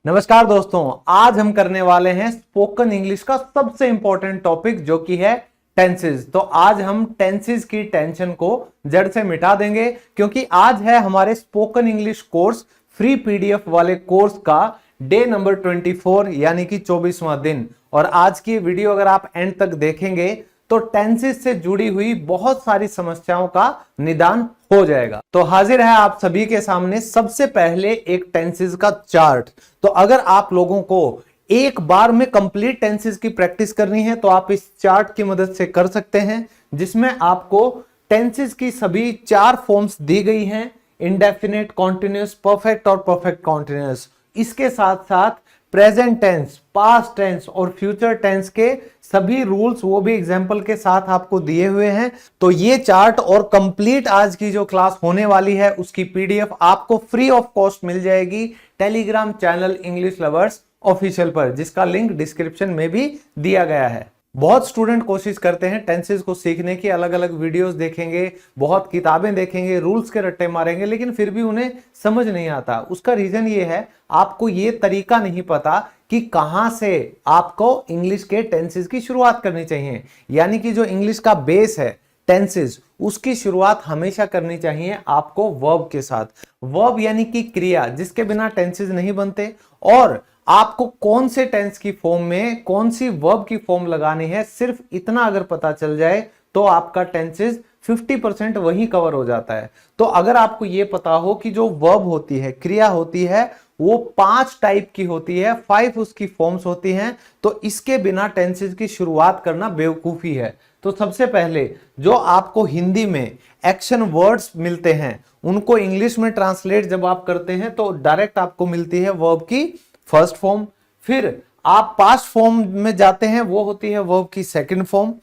नमस्कार दोस्तों, आज हम करने वाले हैं स्पोकन इंग्लिश का सबसे इंपॉर्टेंट टॉपिक जो कि है टेंसेस। तो आज हम टेंसेस की टेंशन को जड़ से मिटा देंगे क्योंकि आज है हमारे spoken English course free PDF वाले कोर्स का डे नंबर 24 यानी कि 24वां दिन। और आज की वीडियो अगर आप एंड तक देखेंगे तो टेंसेस से जुड़ी हुई बहुत सारी समस्याओं का निदान हो जाएगा। तो हाजिर है आप सभी के सामने सबसे पहले एक टेंसेस का चार्ट। तो अगर आप लोगों को एक बार में कंप्लीट टेंसेस की प्रैक्टिस करनी है तो आप इस चार्ट की मदद से कर सकते हैं, जिसमें आपको टेंसेस की सभी 4 फॉर्म्स दी गई हैं, इंडेफिनिट, कॉन्टिन्यूअस, परफेक्ट और परफेक्ट कॉन्टिन्यूअस। इसके साथ साथ प्रेजेंट टेंस, पास्ट टेंस और फ्यूचर टेंस के सभी रूल्स वो भी एग्जाम्पल के साथ आपको दिए हुए हैं। तो ये चार्ट और कंप्लीट आज की जो क्लास होने वाली है उसकी पीडीएफ आपको फ्री ऑफ कॉस्ट मिल जाएगी Telegram channel English lovers official पर, जिसका लिंक डिस्क्रिप्शन में भी दिया गया है। बहुत स्टूडेंट कोशिश करते हैं टेंसेस को सीखने की, अलग अलग वीडियोस देखेंगे, बहुत किताबें देखेंगे, रूल्स के रट्टे मारेंगे, लेकिन फिर भी उन्हें समझ नहीं आता। उसका रीजन ये है, आपको ये तरीका नहीं पता कि कहां से आपको इंग्लिश के टेंसेस की शुरुआत करनी चाहिए। यानी कि जो इंग्लिश का बेस है टेंसेस, उसकी शुरुआत हमेशा करनी चाहिए आपको वर्ब के साथ। वर्ब यानी कि क्रिया, जिसके बिना टेंसेस नहीं बनते। और आपको कौन से टेंस की फॉर्म में कौन सी वर्ब की फॉर्म लगानी है, सिर्फ इतना अगर पता चल जाए तो आपका टेंसेस 50% वही कवर हो जाता है। तो अगर आपको यह पता हो कि जो वर्ब होती है, क्रिया होती है, वो 5 टाइप की होती है, 5 उसकी फॉर्म्स होती हैं, तो इसके बिना टेंसेस की शुरुआत करना बेवकूफी है। तो सबसे पहले जो आपको हिंदी में एक्शन वर्ड्स मिलते हैं, उनको इंग्लिश में ट्रांसलेट जब आप करते हैं तो डायरेक्ट आपको मिलती है वर्ब की फर्स्ट फॉर्म। फिर आप पास्ट फॉर्म में जाते हैं, वो होती है वर्ब की सेकंड फॉर्म।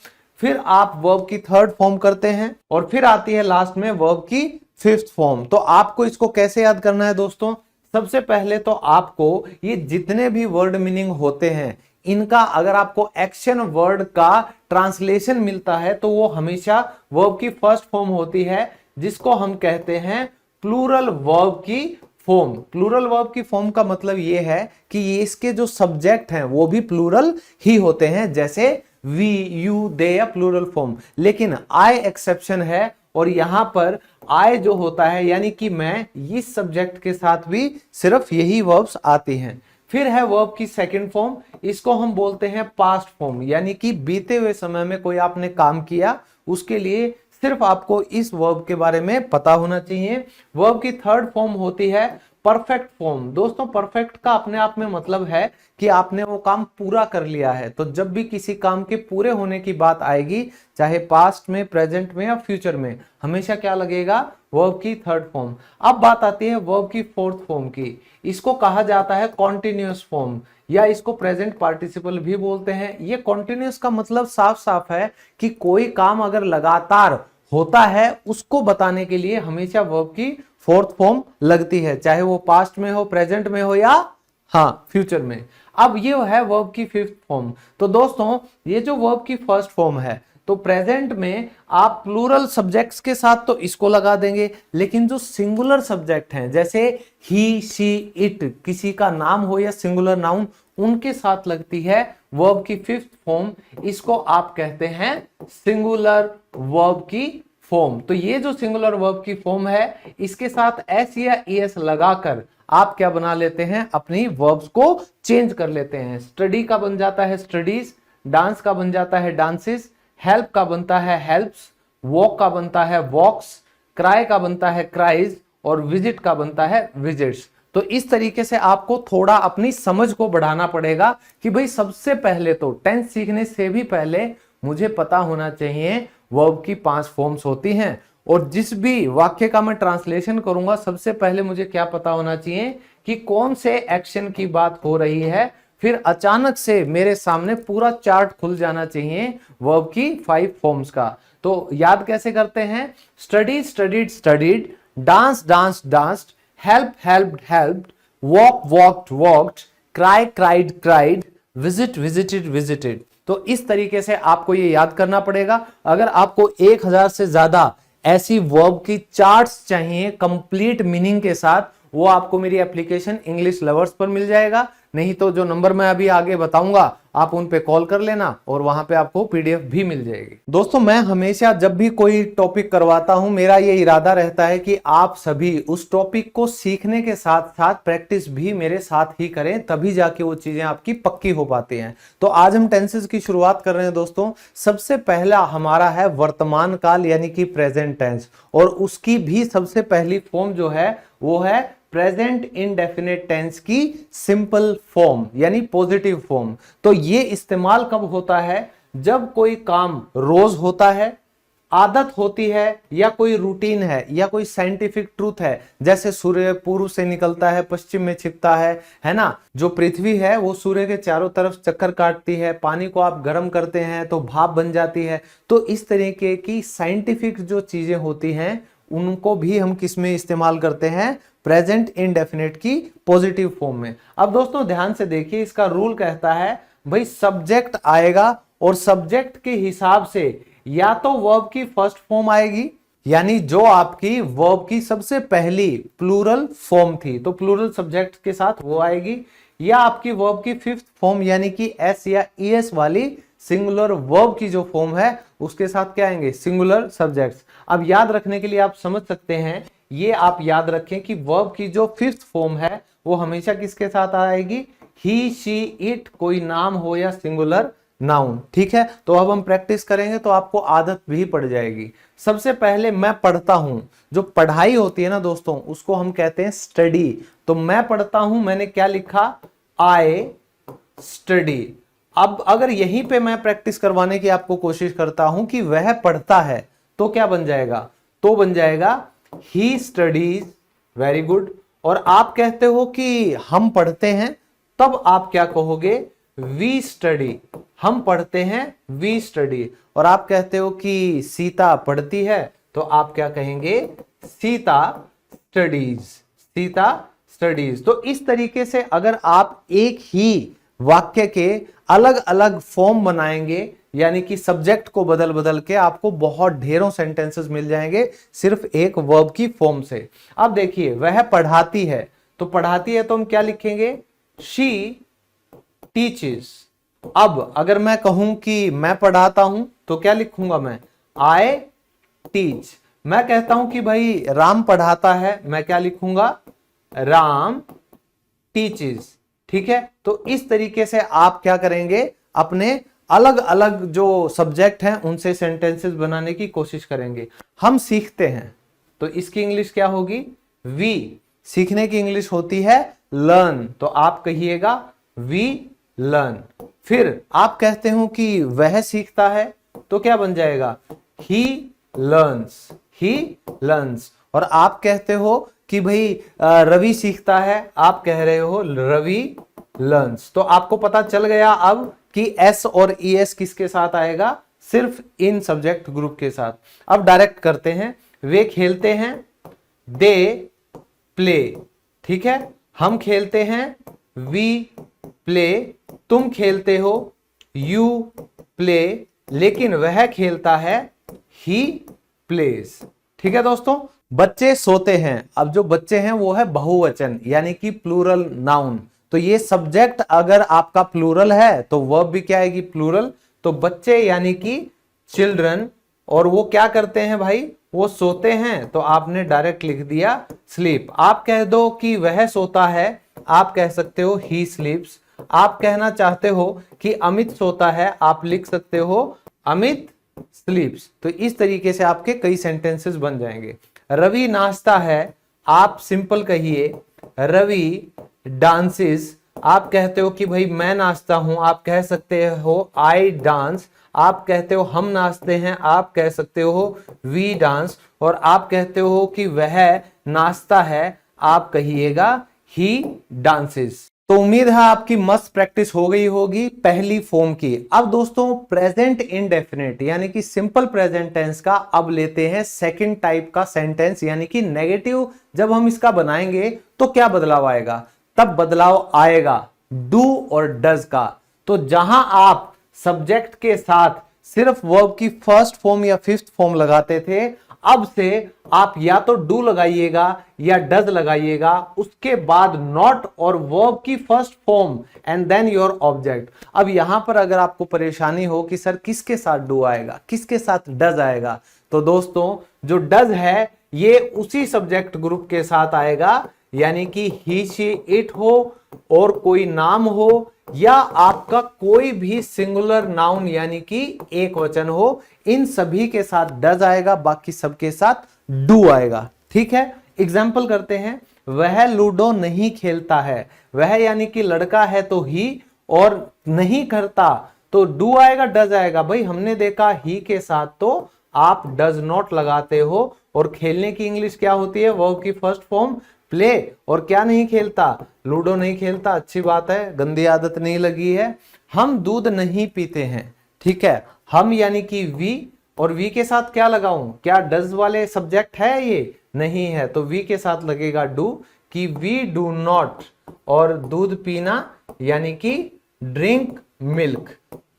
फिर आप वर्ब की थर्ड फॉर्म करते हैं और फिर आती है लास्ट में वर्ब की फिफ्थ फॉर्म। तो आपको इसको कैसे याद करना है दोस्तों? सबसे पहले तो आपको ये जितने भी वर्ड मीनिंग होते हैं, इनका अगर आपको एक्शन वर्ड का ट्रांसलेशन मिलता है तो वो हमेशा वर्ब की फर्स्ट फॉर्म होती है, जिसको हम कहते हैं प्लूरल वर्ब की फॉर्म। प्लूरल वर्ब की फॉर्म का मतलब ये है कि ये इसके जो सब्जेक्ट हैं वो भी प्लूरल ही होते हैं, जैसे वी, यू, दे या प्लूरल फॉर्म। लेकिन आई एक्सेप्शन है, और यहां पर आई जो होता है यानी कि मैं, इस सब्जेक्ट के साथ भी सिर्फ यही वर्ब्स आती हैं। फिर है वर्ब की सेकंड फॉर्म, इसको हम बोलते हैं पास्ट फॉर्म, यानी कि बीते हुए समय में कोई आपने काम किया, उसके लिए सिर्फ आपको इस वर्ब के बारे में पता होना चाहिए। वर्ब की थर्ड फॉर्म होती है परफेक्ट फॉर्म। दोस्तों, परफेक्ट का अपने आप में मतलब है कि आपने वो काम पूरा कर लिया है। तो जब भी किसी काम के पूरे होने की बात आएगी, चाहे पास्ट में, प्रेजेंट में या फ्यूचर में, हमेशा क्या लगेगा? वर्ब की थर्ड फॉर्म। अब बात आती है वर्ब की फोर्थ फॉर्म की। इसको कहा जाता है कॉन्टिन्यूअस फॉर्म, या इसको प्रेजेंट पार्टिसिपल भी बोलते हैं। ये कॉन्टिन्यूअस का मतलब साफ साफ है कि कोई काम अगर लगातार होता है, उसको बताने के लिए हमेशा वर्ब की फोर्थ फॉर्म लगती है, चाहे वो पास्ट में हो, प्रेजेंट में हो या फ्यूचर में। अब ये है वर्ब की फिफ्थ फॉर्म। तो दोस्तों, ये जो वर्ब की फर्स्ट फॉर्म है, तो प्रेजेंट में आप प्लूरल सब्जेक्ट्स के साथ तो इसको लगा देंगे, लेकिन जो सिंगुलर सब्जेक्ट हैं, जैसे ही, शी, इट, किसी का नाम हो या सिंगुलर नाउन, उनके साथ लगती है वर्ब की फिफ्थ फॉर्म। इसको आप कहते हैं सिंगुलर वर्ब की फॉर्म। तो ये जो सिंगुलर वर्ब की फॉर्म है, इसके साथ एस या ईएस लगाकर आप क्या बना लेते हैं? अपनी वर्ब्स को चेंज कर लेते हैं। स्टडी का बन जाता है स्टडीज, डांस का बन जाता है डांसेस, हेल्प का बनता है हेल्प्स, वॉक का बनता है वॉक्स, क्राई का बनता है क्राइज, और विजिट का बनता है विजिट्स। तो इस तरीके से आपको थोड़ा अपनी समझ को बढ़ाना पड़ेगा कि भाई सबसे पहले तो टेंस सीखने से भी पहले मुझे पता होना चाहिए वर्ब की 5 फॉर्म्स होती हैं। और जिस भी वाक्य का मैं ट्रांसलेशन करूंगा, सबसे पहले मुझे क्या पता होना चाहिए कि कौन से एक्शन की बात हो रही है। फिर अचानक से मेरे सामने पूरा चार्ट खुल जाना चाहिए वर्ब की 5 फॉर्म्स का। तो याद कैसे करते हैं? Study, studied, studied, dance, dance, danced, help, helped, helped, walk, walked, walked, cry, cried, cried, visit, visited, visited. तो इस तरीके से आपको ये याद करना पड़ेगा। अगर आपको 1000 से ज्यादा ऐसी वर्ब की चार्ट्स चाहिए कंप्लीट मीनिंग के साथ, वो आपको मेरी एप्लीकेशन इंग्लिश लवर्स पर मिल जाएगा, नहीं तो जो नंबर मैं अभी आगे बताऊंगा आप उन पे कॉल कर लेना और वहां पे आपको पीडीएफ भी मिल जाएगी। दोस्तों मैं हमेशा जब भी कोई टॉपिक करवाता हूं मेरा ये इरादा रहता है कि आप सभी उस टॉपिक को सीखने के साथ साथ प्रैक्टिस भी मेरे साथ ही करें, तभी जाके वो चीजें आपकी पक्की हो पाती हैं। तो आज हम टेंसेस की शुरुआत कर रहे हैं दोस्तों। सबसे पहला हमारा है वर्तमान काल यानी कि प्रेजेंट टेंस, और उसकी भी सबसे पहली फॉर्म जो है वो है प्रेजेंट इंडेफिनिट टेंस की सिंपल फॉर्म यानी पॉजिटिव फॉर्म। तो ये इस्तेमाल कब होता है? जब कोई काम रोज होता है, आदत होती है, या कोई रूटीन है, या कोई साइंटिफिक ट्रूथ है, जैसे सूर्य पूर्व से निकलता है पश्चिम में छिपता है ना। जो पृथ्वी है वो सूर्य के चारों तरफ चक्कर काटती है, पानी को आप गर्म करते हैं तो भाप बन जाती है। तो इस तरीके की साइंटिफिक जो चीजें होती हैं उनको भी हम किस में इस्तेमाल करते हैं? प्रेजेंट इंडेफिनिट की पॉजिटिव फॉर्म में। अब दोस्तों ध्यान से देखिए, इसका रूल कहता है भाई सब्जेक्ट आएगा और सब्जेक्ट के हिसाब से या तो वर्ब की फर्स्ट फॉर्म आएगी, यानी जो आपकी वर्ब की सबसे पहली प्लूरल फॉर्म थी तो प्लूरल सब्जेक्ट के साथ वो आएगी, या आपकी वर्ब की फिफ्थ फॉर्म यानी कि एस या ईएस वाली सिंगुलर वर्ब की जो फॉर्म है उसके साथ क्या आएंगे? Singular subjects. अब याद रखने के लिए आप समझ सकते हैं, ये आप याद रखें कि वर्ब की जो फिफ्थ फॉर्म है वो हमेशा किसके साथ आएगी? ही, शी, इट, कोई नाम हो या सिंगुलर नाउन। ठीक है, तो अब हम प्रैक्टिस करेंगे तो आपको आदत भी पड़ जाएगी। सबसे पहले मैं पढ़ता हूं, जो पढ़ाई होती है ना दोस्तों उसको हम कहते हैं स्टडी। तो मैं पढ़ता हूं, मैंने क्या लिखा? I study. अब अगर यहीं पे मैं प्रैक्टिस करवाने की आपको कोशिश करता हूं कि वह पढ़ता है, तो क्या बन जाएगा? तो बन जाएगा ही स्टडीज। Very good. और आप कहते हो कि हम पढ़ते हैं, तब आप क्या कहोगे? We study. हम पढ़ते हैं, वी स्टडी। और आप कहते हो कि सीता पढ़ती है, तो आप क्या कहेंगे? सीता स्टडीज। सीता स्टडीज। तो इस तरीके से अगर आप एक ही वाक्य के अलग अलग फॉर्म बनाएंगे, यानी कि सब्जेक्ट को बदल बदल के, आपको बहुत ढेरों सेंटेंसेस मिल जाएंगे सिर्फ एक वर्ब की फॉर्म से। अब देखिए, वह पढ़ाती है, तो पढ़ाती है तो हम क्या लिखेंगे? She teaches. अब अगर मैं कहूं कि मैं पढ़ाता हूं तो क्या लिखूंगा मैं? I teach. मैं कहता हूं कि भाई राम पढ़ाता है, मैं क्या लिखूंगा? राम टीचेस। ठीक है, तो इस तरीके से आप क्या करेंगे? अपने अलग अलग जो सब्जेक्ट हैं उनसे सेंटेंसेस बनाने की कोशिश करेंगे। हम सीखते हैं तो इसकी इंग्लिश क्या होगी? वी। सीखने की इंग्लिश होती है लर्न, तो आप कहिएगा वी लर्न। फिर आप कहते हो कि वह सीखता है, तो क्या बन जाएगा? He learns. He learns. और आप कहते हो कि भाई रवि सीखता है, आप कह रहे हो रवि लर्न्स। तो आपको पता चल गया अब कि एस और ईएस किसके साथ आएगा? सिर्फ इन सब्जेक्ट ग्रुप के साथ। अब डायरेक्ट करते हैं। वे खेलते हैं, दे प्ले। ठीक है, हम खेलते हैं, वी प्ले। तुम खेलते हो, यू प्ले। लेकिन वह खेलता है, ही प्लेज। ठीक है दोस्तों। बच्चे सोते हैं, अब जो बच्चे हैं वो है बहुवचन यानी कि प्लूरल नाउन। तो ये सब्जेक्ट अगर आपका प्लूरल है तो वर्ब भी क्या आएगी? प्लूरल। तो बच्चे यानी कि चिल्ड्रन। और वो क्या करते हैं भाई? वो सोते हैं, तो आपने डायरेक्ट लिख दिया स्लीप। आप कह दो कि वह सोता है, आप कह सकते हो ही स्लीप्स। आप कहना चाहते हो कि अमित सोता है, आप लिख सकते हो अमित स्लीप्स। तो इस तरीके से आपके कई सेंटेंसेस बन जाएंगे। रवि नाचता है, आप सिंपल कहिए रवि डांसेस। आप कहते हो कि भाई मैं नाचता हूं, आप कह सकते हो आई डांस। आप कहते हो हम नाचते हैं, आप कह सकते हो वी डांस। और आप कहते हो कि वह नाचता है, आप कहिएगा ही डांसेस। तो उम्मीद है आपकी मस्त प्रैक्टिस हो गई होगी पहली फॉर्म की। अब दोस्तों प्रेजेंट इंडेफिनिट यानी कि सिंपल प्रेजेंट टेंस का अब लेते हैं सेकंड टाइप का सेंटेंस, यानी कि नेगेटिव। जब हम इसका बनाएंगे तो क्या बदलाव आएगा? तब बदलाव आएगा डू और डज का। तो जहां आप सब्जेक्ट के साथ सिर्फ वर्ब की फर्स्ट फॉर्म या फिफ्थ फॉर्म लगाते थे, अब से आप या तो डू लगाइएगा या डज लगाइएगा, उसके बाद नॉट और वर्ब की first form and then your object. अब यहां पर अगर आपको परेशानी हो कि सर किसके साथ डू आएगा, किसके साथ डज आएगा, तो दोस्तों जो डज है ये उसी सब्जेक्ट ग्रुप के साथ आएगा, यानी कि ही शी इट हो और कोई नाम हो या आपका कोई भी सिंगुलर नाउन यानी कि एक वचन हो, इन सभी के साथ डज आएगा, बाकी सबके साथ डू आएगा। ठीक है, एग्जाम्पल करते हैं। वह लूडो नहीं खेलता है, वह यानी कि लड़का है तो ही, और नहीं करता तो डू आएगा डज आएगा। भाई हमने देखा ही के साथ तो आप डज नॉट लगाते हो, और खेलने की इंग्लिश क्या होती है, वर्ब की फर्स्ट फॉर्म प्ले, और क्या नहीं खेलता, लूडो नहीं खेलता। अच्छी बात है, गंदी आदत नहीं लगी है। हम दूध नहीं पीते हैं, ठीक है, हम यानी कि वी, और वी के साथ क्या लगाऊं, क्या डज वाले सब्जेक्ट है, ये नहीं है, तो वी के साथ लगेगा डू, कि वी डू नॉट, और दूध पीना यानी कि ड्रिंक मिल्क।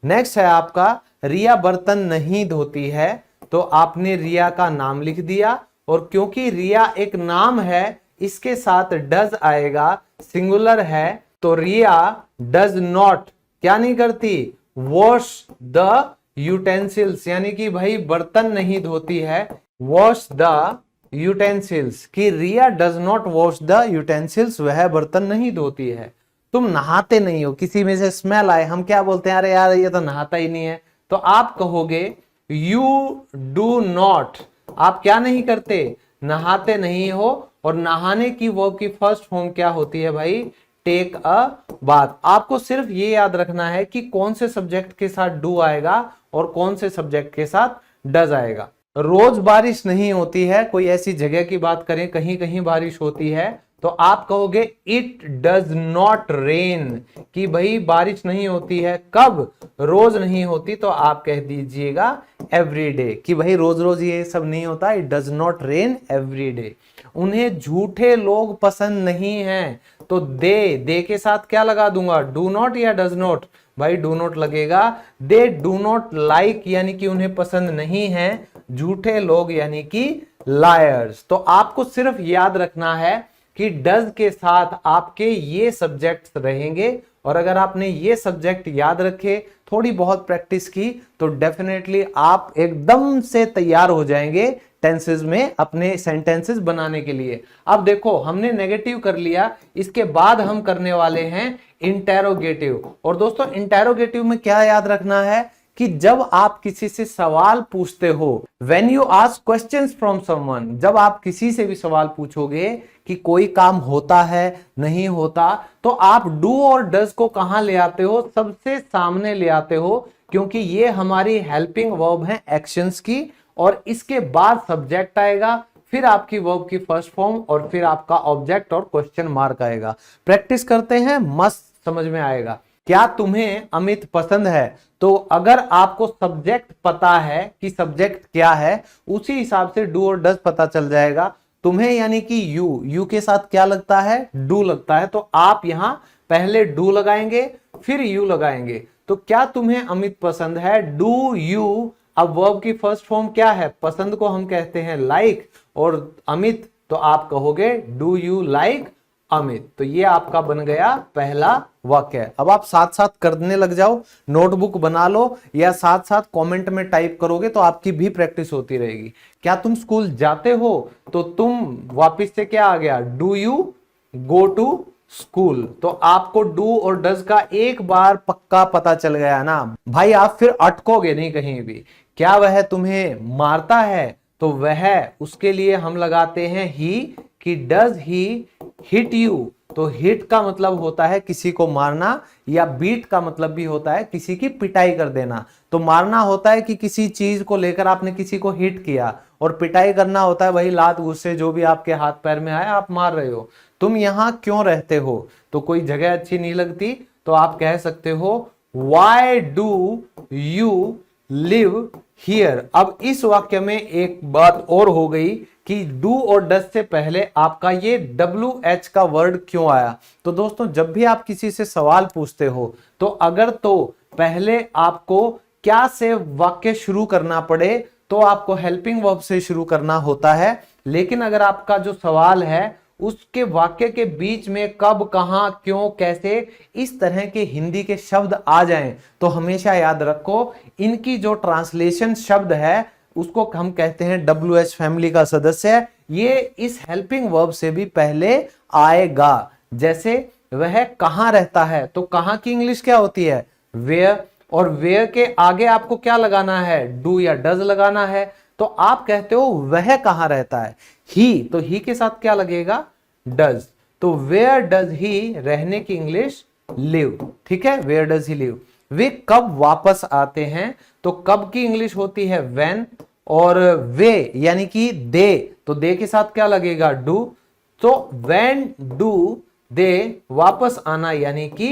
नेक्स्ट है आपका रिया बर्तन नहीं धोती है, तो आपने रिया का नाम लिख दिया, और क्योंकि रिया एक नाम है इसके साथ डज आएगा, सिंगुलर है, तो रिया डज नॉट क्या नहीं करती, वॉश द यूटेंसिल्स, यानी कि भाई बर्तन नहीं धोती है, वॉश द यूटेंसिल्स, कि Riya does not wash the utensils, वह बर्तन नहीं धोती है। तुम नहाते नहीं हो, किसी में से स्मेल आए, हम क्या बोलते हैं, अरे यार ये तो नहाता ही नहीं है, तो आप कहोगे यू डू नॉट, आप क्या नहीं करते, नहाते नहीं हो, और नहाने की वर्ब की फर्स्ट फॉर्म क्या होती है भाई, टेक अ बाथ। आपको सिर्फ ये याद रखना है कि कौन से सब्जेक्ट के साथ डू आएगा और कौन से सब्जेक्ट के साथ डज आएगा। रोज बारिश नहीं होती है, कोई ऐसी जगह की बात करें कहीं कहीं बारिश होती है, तो आप कहोगे इट डज नॉट रेन, कि भाई बारिश नहीं होती है, कब, रोज नहीं होती, तो आप कह दीजिएगा एवरी डे, कि भाई रोज रोज ये सब नहीं होता, it does not rain every day. उन्हें झूठे लोग पसंद नहीं हैं, तो दे के साथ क्या लगा दूंगा, डू नॉट या डज नॉट, भाई डू नॉट लगेगा। दे डू नॉट लाइक यानी कि उन्हें पसंद नहीं है, झूठे लोग यानी कि लायर्स। तो आपको सिर्फ याद रखना है कि डज के साथ आपके ये सब्जेक्ट्स रहेंगे, और अगर आपने ये सब्जेक्ट याद रखे, थोड़ी बहुत प्रैक्टिस की, तो डेफिनेटली आप एकदम से तैयार हो जाएंगे टेंसेस में अपने सेंटेंसेस बनाने के लिए। अब देखो हमने नेगेटिव कर लिया, इसके बाद हम करने वाले हैं इंटेरोगेटिव। और दोस्तों इंटेरोगेटिव में क्या याद रखना है कि जब आप किसी से सवाल पूछते हो, when you ask questions from someone, जब आप किसी से भी सवाल पूछोगे कि कोई काम होता है नहीं होता, तो आप डू और डज को कहां ले आते हो, सबसे सामने ले आते हो, क्योंकि ये हमारी हेल्पिंग वर्ब है एक्शंस की, और इसके बाद सब्जेक्ट आएगा, फिर आपकी वर्ब की फर्स्ट फॉर्म, और फिर आपका ऑब्जेक्ट और क्वेश्चन मार्क आएगा। प्रैक्टिस करते हैं, मस्त समझ में आएगा। क्या तुम्हें अमित पसंद है, तो अगर आपको सब्जेक्ट पता है कि सब्जेक्ट क्या है, उसी हिसाब से डू और डज पता चल जाएगा। तुम्हें यानी कि यू के साथ क्या लगता है, डू लगता है, तो आप यहां पहले डू लगाएंगे फिर यू लगाएंगे। तो क्या तुम्हें अमित पसंद है, डू यू, अब वर्ब की फर्स्ट फॉर्म क्या है, पसंद को हम कहते हैं लाइक, और अमित तो आप कहोगे डू यू लाइक अमित। तो ये आपका बन गया पहला वाक्य। अब आप साथ साथ करने लग जाओ, नोटबुक बना लो, या साथ साथ कमेंट में टाइप करोगे तो आपकी भी प्रैक्टिस होती रहेगी। क्या तुम स्कूल जाते हो, तो तुम वापिस से क्या आ गया, do you go to school. तो आपको डू और डज का एक बार पक्का पता चल गया ना भाई, आप फिर अटकोगे नहीं कहीं भी। क्या वह तुम्हें मारता है, तो वह, उसके लिए हम लगाते हैं ही, कि डज ही हिट यू, तो हिट का मतलब होता है किसी को मारना, या बीट का मतलब भी होता है किसी की पिटाई कर देना। तो मारना होता है कि किसी चीज को लेकर आपने किसी को हिट किया, और पिटाई करना होता है वही लात गुस्से जो भी आपके हाथ पैर में आए आप मार रहे हो। तुम यहां क्यों रहते हो, तो कोई जगह अच्छी नहीं लगती, तो आप कह सकते हो why do you live here. अब इस वाक्य में एक बात और हो गई कि डू और डज से पहले आपका ये WH का वर्ड क्यों आया। तो दोस्तों जब भी आप किसी से सवाल पूछते हो, तो अगर तो पहले आपको क्या से वाक्य शुरू करना पड़े, तो आपको हेल्पिंग वर्ब से शुरू करना होता है। लेकिन अगर आपका जो सवाल है उसके वाक्य के बीच में कब, कहां, क्यों, कैसे, इस तरह के हिंदी के शब्द आ जाएं, तो हमेशा याद रखो इनकी जो ट्रांसलेशन शब्द है उसको हम कहते हैं WH फैमिली का सदस्य। ये इस हेल्पिंग वर्ब से भी पहले आएगा। जैसे वह कहां रहता है, तो कहां की इंग्लिश क्या होती है? वेयर। और वेयर के आगे आपको क्या लगाना है? डू या डज लगाना है। तो आप कहते हो वह कहां रहता है? ही, तो ही के साथ क्या लगेगा? डज। तो वेयर डज ही, रहने की इंग्लिश लिव। ठीक है, वेयर डज ही लिव। वे कब वापस आते हैं, तो कब की इंग्लिश होती है व्हेन। और वे यानी कि दे, तो दे के साथ क्या लगेगा? डू। तो व्हेन डू दे वापस आना यानी कि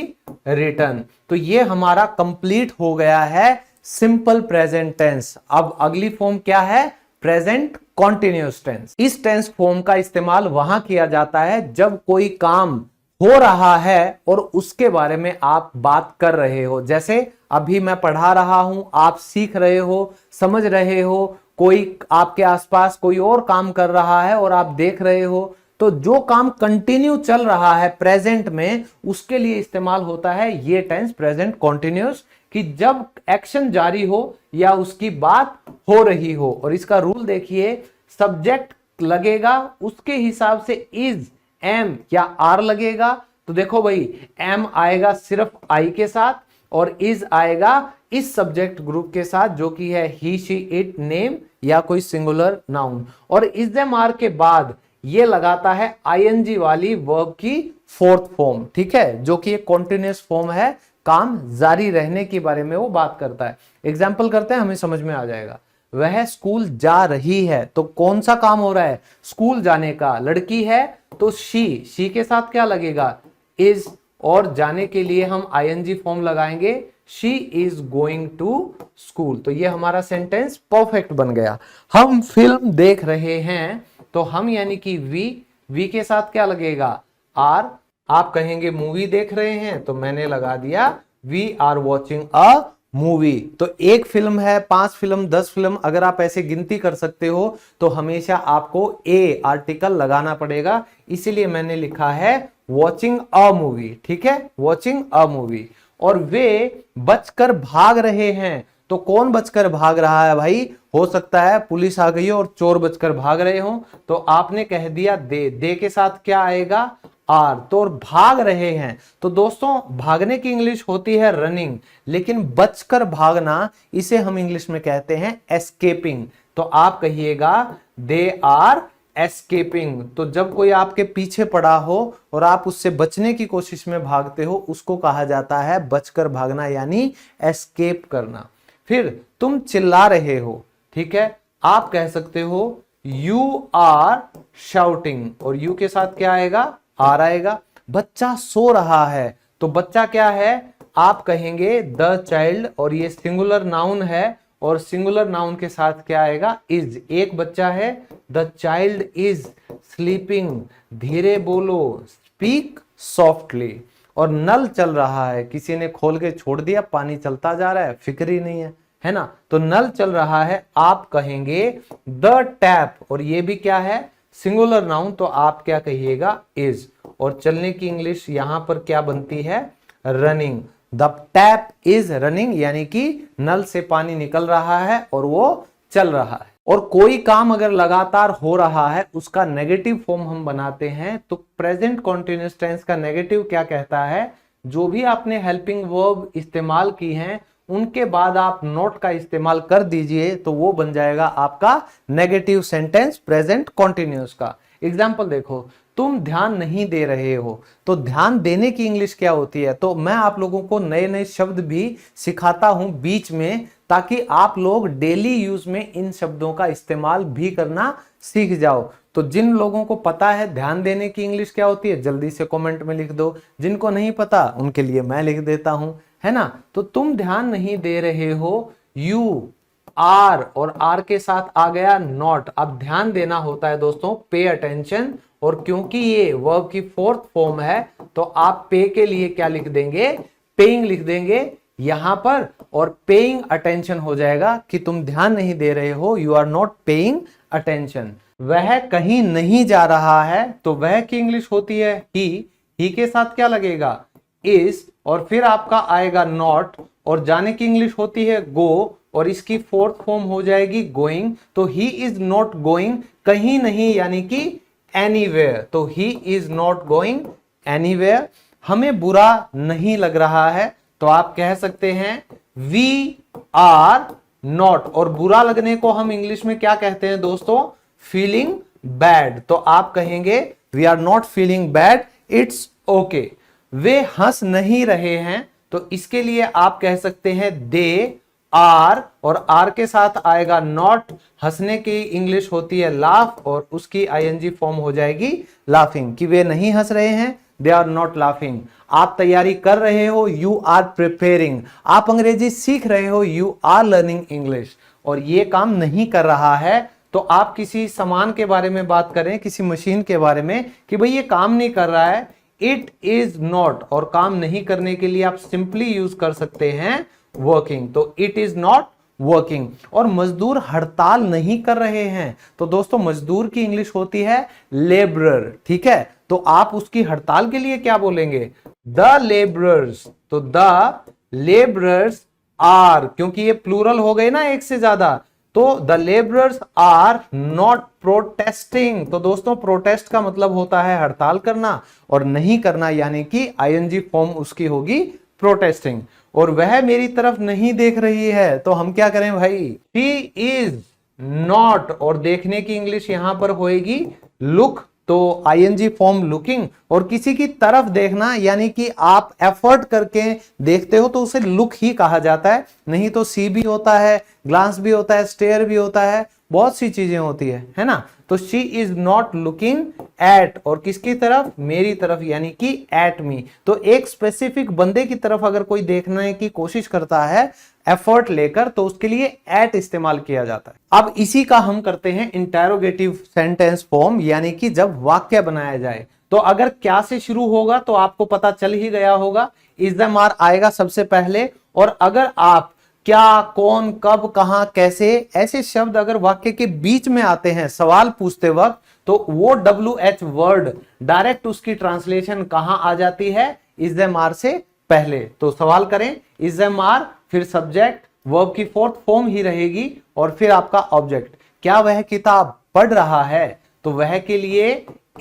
रिटर्न। तो ये हमारा कंप्लीट हो गया है सिंपल प्रेजेंट टेंस। अब अगली फॉर्म क्या है? Present continuous tense. इस टेंस फॉर्म का इस्तेमाल वहां किया जाता है जब कोई काम हो रहा है और उसके बारे में आप बात कर रहे हो। जैसे अभी मैं पढ़ा रहा हूं, आप सीख रहे हो, समझ रहे हो, कोई आपके आसपास कोई और काम कर रहा है और आप देख रहे हो। तो जो काम कंटिन्यू चल रहा है प्रेजेंट में, उसके लिए इस्तेमाल होता है ये टेंस प्रेजेंट कॉन्टिन्यूअस, कि जब एक्शन जारी हो या उसकी बात हो रही हो। और इसका रूल देखिए, सब्जेक्ट लगेगा उसके हिसाब से इज, एम या आर लगेगा। तो देखो भाई, एम आएगा सिर्फ आई के साथ और इज आएगा इस सब्जेक्ट ग्रुप के साथ जो कि है ही, शी, इट, नेम या कोई सिंगुलर नाउन। और इज एम आर के बाद ये लगाता है आईएनजी वाली वर्ब की फोर्थ फॉर्म। ठीक है, जो कि एक कॉन्टिन्यूअस फॉर्म है, काम जारी रहने के बारे में वो बात करता है। एग्जाम्पल करते हैं, हमें समझ में आ जाएगा। वह स्कूल जा रही है, तो कौन सा काम हो रहा है? स्कूल जाने का। लड़की है तो शी के साथ क्या लगेगा? इज। और जाने के लिए हम आईएनजी फॉर्म लगाएंगे, she is going to school. तो ये हमारा सेंटेंस परफेक्ट बन गया। हम फिल्म देख रहे हैं, तो हम यानी कि वी के साथ क्या लगेगा? आर। आप कहेंगे मूवी देख रहे हैं, तो मैंने लगा दिया we are watching a movie. तो एक फिल्म है, 5 फिल्म, 10 फिल्म, अगर आप ऐसे गिनती कर सकते हो तो हमेशा आपको ए आर्टिकल लगाना पड़ेगा। इसीलिए मैंने लिखा है वॉचिंग अ मूवी। ठीक है, वॉचिंग अ मूवी। और वे बचकर भाग रहे हैं, तो कौन बचकर भाग रहा है भाई? हो सकता है पुलिस आ गई हो और चोर बचकर भाग रहे हो, तो आपने कह दिया दे के साथ क्या आएगा? आर। तो और भाग रहे हैं, तो दोस्तों भागने की इंग्लिश होती है रनिंग, लेकिन बचकर भागना इसे हम इंग्लिश में कहते हैं एस्केपिंग। तो आप कहिएगा दे आर एस्केपिंग। तो जब कोई आपके पीछे पड़ा हो और आप उससे बचने की कोशिश में भागते हो, उसको कहा जाता है बचकर भागना यानी एस्केप करना। फिर तुम चिल्ला रहे हो, ठीक है, आप कह सकते हो यू आर शाउटिंग, और यू के साथ क्या आएगा? आर आएगा। बच्चा सो रहा है, तो बच्चा क्या है? आप कहेंगे द चाइल्ड, और ये सिंगुलर नाउन है, और सिंगुलर नाउन के साथ क्या आएगा? इज। एक बच्चा है, द चाइल्ड इज स्लीपिंग। धीरे बोलो, स्पीक सॉफ्टली। और नल चल रहा है, किसी ने खोल के छोड़ दिया, पानी चलता जा रहा है, फिक्र ही नहीं है ना। तो नल चल रहा है, आप कहेंगे द टैप, और ये भी क्या है? सिंगुलर नाउन, तो आप क्या कहिएगा? इज। और चलने की इंग्लिश यहां पर क्या बनती है? Running. The tap is running, यानी कि नल से पानी निकल रहा है और वो चल रहा है। और कोई काम अगर लगातार हो रहा है, उसका नेगेटिव फॉर्म हम बनाते हैं, तो प्रेजेंट कॉन्टिन्यूअस टेंस का नेगेटिव क्या कहता है? जो भी आपने हेल्पिंग वर्ब इस्तेमाल की हैं, उनके बाद आप नोट का इस्तेमाल कर दीजिए, तो वो बन जाएगा आपका नेगेटिव सेंटेंस प्रेजेंट कॉन्टिन्यूअस का। एग्जाम्पल देखो, तुम ध्यान नहीं दे रहे हो, तो ध्यान देने की इंग्लिश क्या होती है? तो मैं आप लोगों को नए नए शब्द भी सिखाता हूं बीच में, ताकि आप लोग डेली यूज में इन शब्दों का इस्तेमाल भी करना सीख जाओ। तो जिन लोगों को पता है ध्यान देने की इंग्लिश क्या होती है, जल्दी से कमेंट में लिख दो। जिनको नहीं पता उनके लिए मैं लिख देता हूं, है ना। तो तुम ध्यान नहीं दे रहे हो, यू आर, और आर के साथ आ गया नॉट। अब ध्यान देना होता है दोस्तों पे अटेंशन, और क्योंकि ये वर्ब की फोर्थ फॉर्म है, तो आप पे के लिए क्या लिख देंगे? पेइंग लिख देंगे। यहां पर, और पेइंग अटेंशन हो जाएगा कि तुम ध्यान नहीं दे रहे हो, you are not paying attention. वह कहीं नहीं जा रहा है, तो वह की इंग्लिश होती है ही के साथ क्या लगेगा, इज, और फिर आपका आएगा नॉट, और जाने की इंग्लिश होती है गो, और इसकी फोर्थ फॉर्म हो जाएगी गोइंग। तो ही इज नॉट गोइंग, कहीं नहीं यानी कि एनीवेयर, तो he is not going anywhere. हमें बुरा नहीं लग रहा है, तो आप कह सकते हैं वी आर नॉट, और बुरा लगने को हम इंग्लिश में क्या कहते हैं दोस्तों, फीलिंग बैड। तो आप कहेंगे we are not feeling bad, it's okay. वे हंस नहीं रहे हैं, तो इसके लिए आप कह सकते हैं दे आर, और आर के साथ आएगा नॉट। हंसने की इंग्लिश होती है लाफ, और उसकी आईएनजी फॉर्म हो जाएगी लाफिंग, कि वे नहीं हंस रहे हैं, दे आर नॉट लाफिंग। आप तैयारी कर रहे हो, यू आर प्रिपेयरिंग। आप अंग्रेजी सीख रहे हो, यू आर लर्निंग इंग्लिश। और ये काम नहीं कर रहा है, तो आप किसी सामान के बारे में बात करें, किसी मशीन के बारे में, कि भाई ये काम नहीं कर रहा है, इट इज नॉट, और काम नहीं करने के लिए आप सिंपली यूज कर सकते हैं वर्किंग, तो इट इज नॉट वर्किंग। और मजदूर हड़ताल नहीं कर रहे हैं, तो दोस्तों मजदूर की इंग्लिश होती है लेबरर, ठीक है। तो आप उसकी हड़ताल के लिए क्या बोलेंगे, द लेबरर्स, तो द लेबरर्स आर, क्योंकि ये प्लूरल हो गए ना एक से ज्यादा, तो the labourers are not protesting. तो दोस्तों प्रोटेस्ट का मतलब होता है हड़ताल करना, और नहीं करना यानी कि आईएनजी फॉर्म उसकी होगी प्रोटेस्टिंग। और वह मेरी तरफ नहीं देख रही है, तो हम क्या करें भाई, शी इज नॉट, और देखने की इंग्लिश यहां पर होएगी लुक, तो आईएनजी फॉर्म लुकिंग। और किसी की तरफ देखना यानी कि आप एफर्ट करके देखते हो, तो उसे लुक ही कहा जाता है। नहीं तो सी भी होता है, ग्लांस भी होता है, स्टेयर भी होता है, बहुत सी चीजें होती है ना। तो she is not looking at, और किसकी तरफ, मेरी तरफ, यानी कि एट मी। तो एक स्पेसिफिक बंदे की तरफ अगर कोई देखने की कोशिश करता है एफर्ट लेकर, तो उसके लिए एट इस्तेमाल किया जाता है। अब इसी का हम करते हैं इंटेरोगेटिव सेंटेंस फॉर्म, यानी कि जब वाक्य बनाया जाए। तो अगर क्या से शुरू होगा तो आपको पता चल ही गया होगा, इज द मार आएगा सबसे पहले। और अगर आप क्या, कौन, कब, कहां, कैसे, ऐसे शब्द अगर वाक्य के बीच में आते हैं सवाल पूछते वक्त, तो वो WH वर्ड डायरेक्ट उसकी ट्रांसलेशन कहां आ जाती है, इज द मार से पहले। तो सवाल करें इज द मार, फिर सब्जेक्ट, वर्ब की फोर्थ फॉर्म ही रहेगी, और फिर आपका ऑब्जेक्ट। क्या वह किताब पढ़ रहा है, तो वह के लिए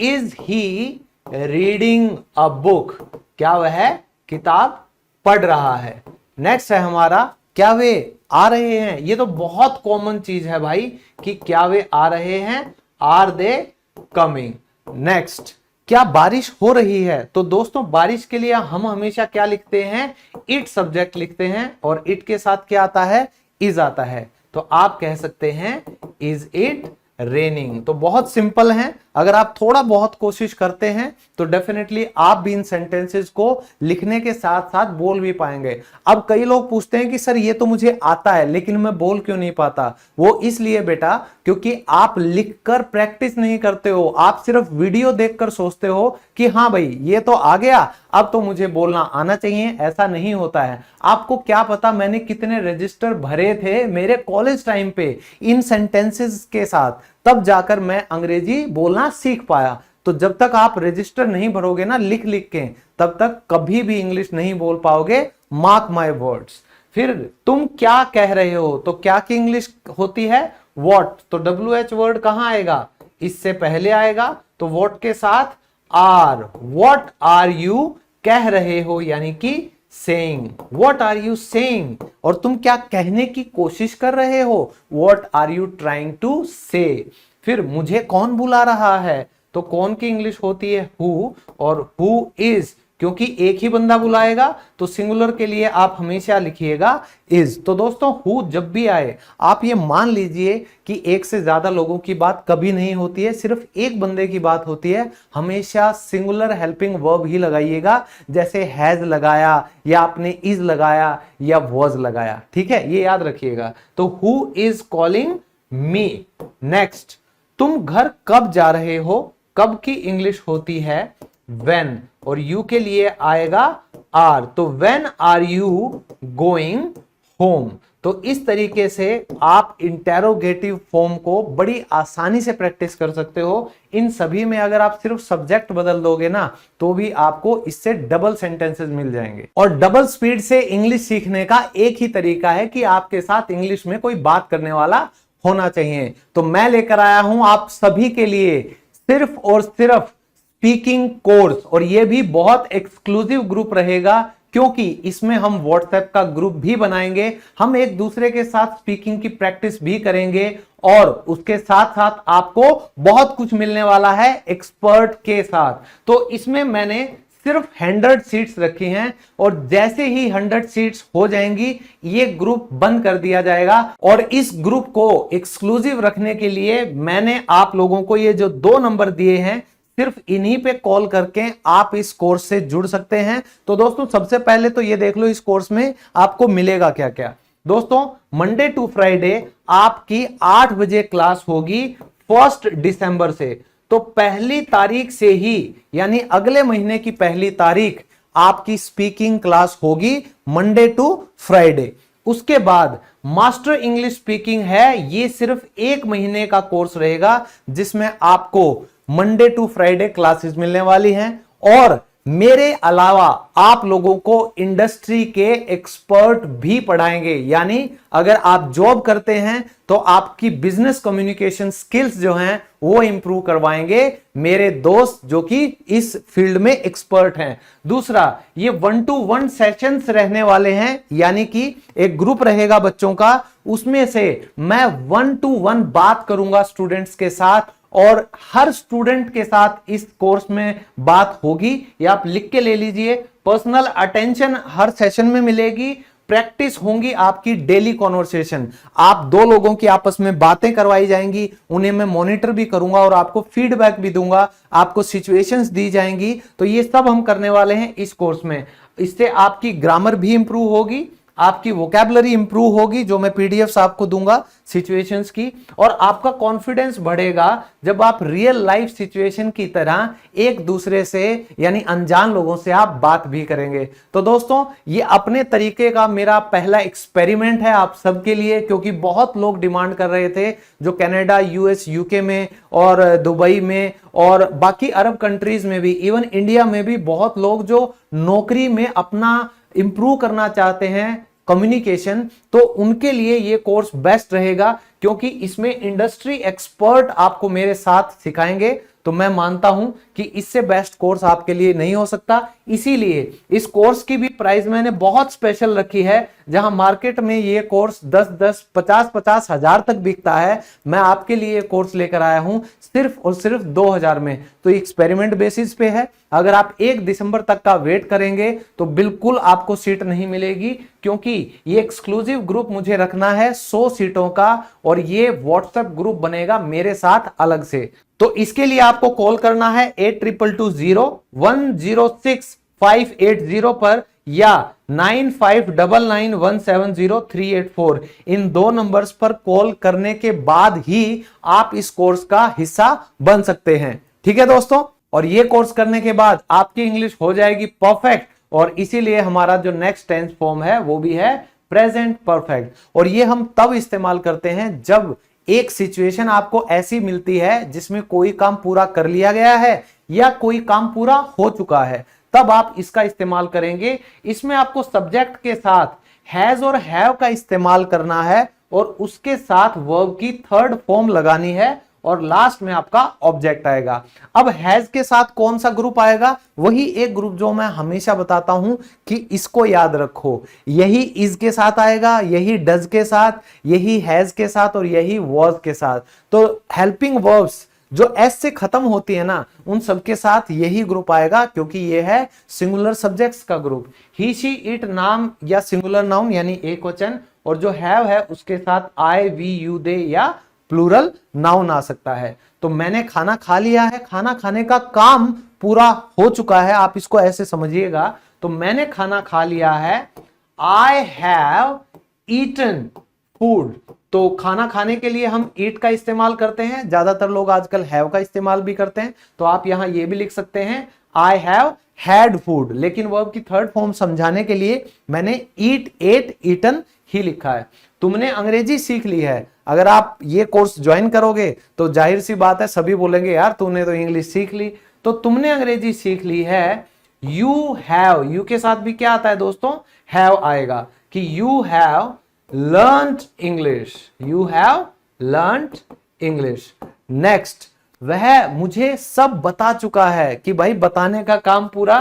is he reading a book, क्या वह किताब पढ़ रहा है। नेक्स्ट है हमारा क्या वे आ रहे हैं। ये तो बहुत कॉमन चीज है भाई, कि क्या वे आ रहे हैं, आर दे कमिंग। नेक्स्ट, क्या बारिश हो रही है, तो दोस्तों बारिश के लिए हम हमेशा क्या लिखते हैं, इट सब्जेक्ट लिखते हैं, और इट के साथ क्या आता है, इज आता है। तो आप कह सकते हैं इज इट रेनिंग। तो बहुत सिंपल है, अगर आप थोड़ा बहुत कोशिश करते हैं तो डेफिनेटली आप भी इन सेंटेंसेस को लिखने के साथ साथ बोल भी पाएंगे। अब कई लोग पूछते हैं कि सर ये तो मुझे आता है लेकिन मैं बोल क्यों नहीं पाता। वो इसलिए बेटा क्योंकि आप लिखकर प्रैक्टिस नहीं करते हो, आप सिर्फ वीडियो देखकर सोचते हो कि हाँ भाई ये तो आ गया, अब तो मुझे बोलना आना चाहिए। ऐसा नहीं होता है। आपको क्या पता मैंने कितने रजिस्टर भरे थे मेरे कॉलेज टाइम पे इन सेंटेंसेस के साथ, तब जाकर मैं अंग्रेजी बोलना सीख पाया। तो जब तक आप रजिस्टर नहीं भरोगे ना लिख लिख के, तब तक कभी भी इंग्लिश नहीं बोल पाओगे। Mark my words. फिर तुम क्या कह रहे हो, तो क्या की इंग्लिश होती है व्हाट। तो WH वर्ड कहां आएगा, इससे पहले आएगा। तो व्हाट के साथ आर, व्हाट आर यू कह रहे हो, यानी कि saying, what are you saying. और तुम क्या कहने की कोशिश कर रहे हो, what are you trying to say. फिर मुझे कौन बुला रहा है, तो कौन की इंग्लिश होती है हु, और हु इज, क्योंकि एक ही बंदा बुलाएगा तो सिंगुलर के लिए आप हमेशा लिखिएगा इज। तो दोस्तों हु जब भी आए आप ये मान लीजिए कि एक से ज्यादा लोगों की बात कभी नहीं होती है, सिर्फ एक बंदे की बात होती है। हमेशा सिंगुलर हेल्पिंग वर्ब ही लगाइएगा, जैसे हैज लगाया या आपने इज लगाया या वॉज लगाया। ठीक है, ये याद रखिएगा। तो who is calling me. Next, तुम घर कब जा रहे हो, कब की इंग्लिश होती है व्हेन, और यू के लिए आएगा आर, तो when are you going home. तो इस तरीके से आप इंटेरोगेटिव फॉर्म को बड़ी आसानी से प्रैक्टिस कर सकते हो। इन सभी में अगर आप सिर्फ सब्जेक्ट बदल दोगे ना तो भी आपको इससे डबल सेंटेंसेस मिल जाएंगे। और डबल स्पीड से इंग्लिश सीखने का एक ही तरीका है कि आपके साथ इंग्लिश में कोई बात करने वाला होना चाहिए। तो मैं लेकर आया हूं आप सभी के लिए सिर्फ और सिर्फ स्पीकिंग कोर्स, और यह भी बहुत एक्सक्लूसिव ग्रुप रहेगा क्योंकि इसमें हम व्हाट्सएप का ग्रुप भी बनाएंगे। हम एक दूसरे के साथ स्पीकिंग की प्रैक्टिस भी करेंगे और उसके साथ साथ आपको बहुत कुछ मिलने वाला है एक्सपर्ट के साथ। तो इसमें मैंने सिर्फ 100 सीट्स रखी हैं और जैसे ही 100 सीट्स हो जाएंगी ये ग्रुप बंद कर दिया जाएगा। और इस ग्रुप को एक्सक्लूसिव रखने के लिए मैंने आप लोगों को ये जो 2 नंबर दिए हैं, सिर्फ इन्हीं पे कॉल करके आप इस कोर्स से जुड़ सकते हैं। तो दोस्तों सबसे पहले तो ये देख लो इस कोर्स में आपको मिलेगा क्या क्या। दोस्तों मंडे टू फ्राइडे आपकी 8 बजे क्लास होगी 1 दिसंबर से। तो पहली तारीख से ही यानी अगले महीने की पहली तारीख आपकी स्पीकिंग क्लास होगी मंडे टू फ्राइडे। उसके बाद मास्टर इंग्लिश स्पीकिंग है, ये सिर्फ 1 महीने का कोर्स रहेगा जिसमें आपको मंडे टू फ्राइडे क्लासेस मिलने वाली हैं और मेरे अलावा आप लोगों को इंडस्ट्री के एक्सपर्ट भी पढ़ाएंगे। यानी अगर आप जॉब करते हैं तो आपकी बिजनेस कम्युनिकेशन स्किल्स जो हैं वो इंप्रूव करवाएंगे मेरे दोस्त जो कि इस फील्ड में एक्सपर्ट हैं। दूसरा, ये 1-to-1 सेशंस रहने वाले हैं, यानी कि एक ग्रुप रहेगा बच्चों का, उसमें से मैं 1-to-1 बात करूंगा स्टूडेंट्स के साथ और हर स्टूडेंट के साथ इस कोर्स में बात होगी। या आप लिख के ले लीजिए, पर्सनल अटेंशन हर सेशन में मिलेगी, प्रैक्टिस होंगी आपकी डेली कॉन्वर्सेशन। आप 2 लोगों की आपस में बातें करवाई जाएंगी, उन्हें मैं मॉनिटर भी करूंगा और आपको फीडबैक भी दूंगा, आपको सिचुएशंस दी जाएंगी। तो ये सब हम करने वाले हैं इस कोर्स में। इससे आपकी ग्रामर भी इंप्रूव होगी, आपकी वोकैबुलरी इंप्रूव होगी जो मैं पीडीएफ्स आपको दूंगा सिचुएशंस की, और आपका कॉन्फिडेंस बढ़ेगा जब आप रियल लाइफ सिचुएशन की तरह एक दूसरे से यानी अनजान लोगों से आप बात भी करेंगे। तो दोस्तों ये अपने तरीके का मेरा पहला एक्सपेरिमेंट है आप सबके लिए, क्योंकि बहुत लोग डिमांड कर रहे थे जो कनाडा, यूएस, यूके में और दुबई में और बाकी अरब कंट्रीज में भी, इवन इंडिया में भी बहुत लोग जो नौकरी में अपना इंप्रूव करना चाहते हैं कम्युनिकेशन, तो उनके लिए ये कोर्स बेस्ट रहेगा क्योंकि इसमें इंडस्ट्री एक्सपर्ट आपको मेरे साथ सिखाएंगे। तो मैं मानता हूं कि इससे बेस्ट कोर्स आपके लिए नहीं हो सकता। इसीलिए इस कोर्स की भी प्राइस मैंने बहुत स्पेशल रखी है। जहां मार्केट में ये कोर्स 10-10, 50-50 हजार तक बिकता है, मैं आपके लिए कोर्स लेकर आया हूं सिर्फ और सिर्फ 2000 में। तो एक्सपेरिमेंट बेसिस पे है। अगर आप 1 दिसंबर तक का वेट करेंगे तो बिल्कुल आपको सीट नहीं मिलेगी, क्योंकि ये एक्सक्लूसिव ग्रुप मुझे रखना है 100 सीटों का और ये व्हाट्सएप ग्रुप बनेगा मेरे साथ अलग से। तो इसके लिए आपको कॉल करना है 8220-106-580 पर या 9599170384। इन 2 नंबर्स पर कॉल करने के बाद ही आप इस कोर्स का हिस्सा बन सकते हैं। ठीक है दोस्तों, और ये कोर्स करने के बाद आपकी इंग्लिश हो जाएगी परफेक्ट, और इसीलिए हमारा जो नेक्स्ट टेंस फॉर्म है वो भी है प्रेजेंट परफेक्ट। और ये हम तब इस्तेमाल करते हैं जब एक सिचुएशन आपको ऐसी मिलती है जिसमें कोई काम पूरा कर लिया गया है या कोई काम पूरा हो चुका है, तब आप इसका इस्तेमाल करेंगे। इसमें आपको सब्जेक्ट के साथ हैज और हैव का इस्तेमाल करना है और उसके साथ वर्ब की 3rd फॉर्म लगानी है और लास्ट में आपका ऑब्जेक्ट आएगा। अब हैज के साथ कौन सा ग्रुप आएगा? वही एक ग्रुप जो मैं हमेशा बताता हूं कि इसको याद रखो, यही इज के साथ आएगा, यही डज के साथ, यही हैज के साथ और यही वॉज के साथ। तो हेल्पिंग वर्ब्स जो एस से खत्म होती है ना, उन सबके साथ यही ग्रुप आएगा, क्योंकि ये है सिंगुलर सब्जेक्ट्स का ग्रुप। ही, शी, इट नाम या सिंगुलर नाउन यानी एक वचन, और जो हैव है उसके साथ आई, वी, यू, दे या प्लूरल नाउन आ सकता है। तो मैंने खाना खा लिया है, खाना खाने का काम पूरा हो चुका है, आप इसको ऐसे समझिएगा। तो मैंने खाना खा लिया है, आई हैव ईटन फूड। तो खाना खाने के लिए हम ईट का इस्तेमाल करते हैं, ज्यादातर लोग आजकल हैव का इस्तेमाल भी करते हैं। तो आप यहां ये भी लिख सकते हैं, आई हैव हैड फूड, लेकिन वर्ब की थर्ड फॉर्म समझाने के लिए मैंने ईट, एट, ईटन ही लिखा है। तुमने अंग्रेजी सीख ली है, अगर आप ये कोर्स ज्वाइन करोगे तो जाहिर सी बात है सभी बोलेंगे यार तूने तो इंग्लिश सीख ली। तो तुमने अंग्रेजी सीख ली है, यू हैव, यू के साथ भी क्या आता है दोस्तों, हैव आएगा, कि you have learned English, you have learned English. Next, वह मुझे सब बता चुका है, कि भाई बताने का काम पूरा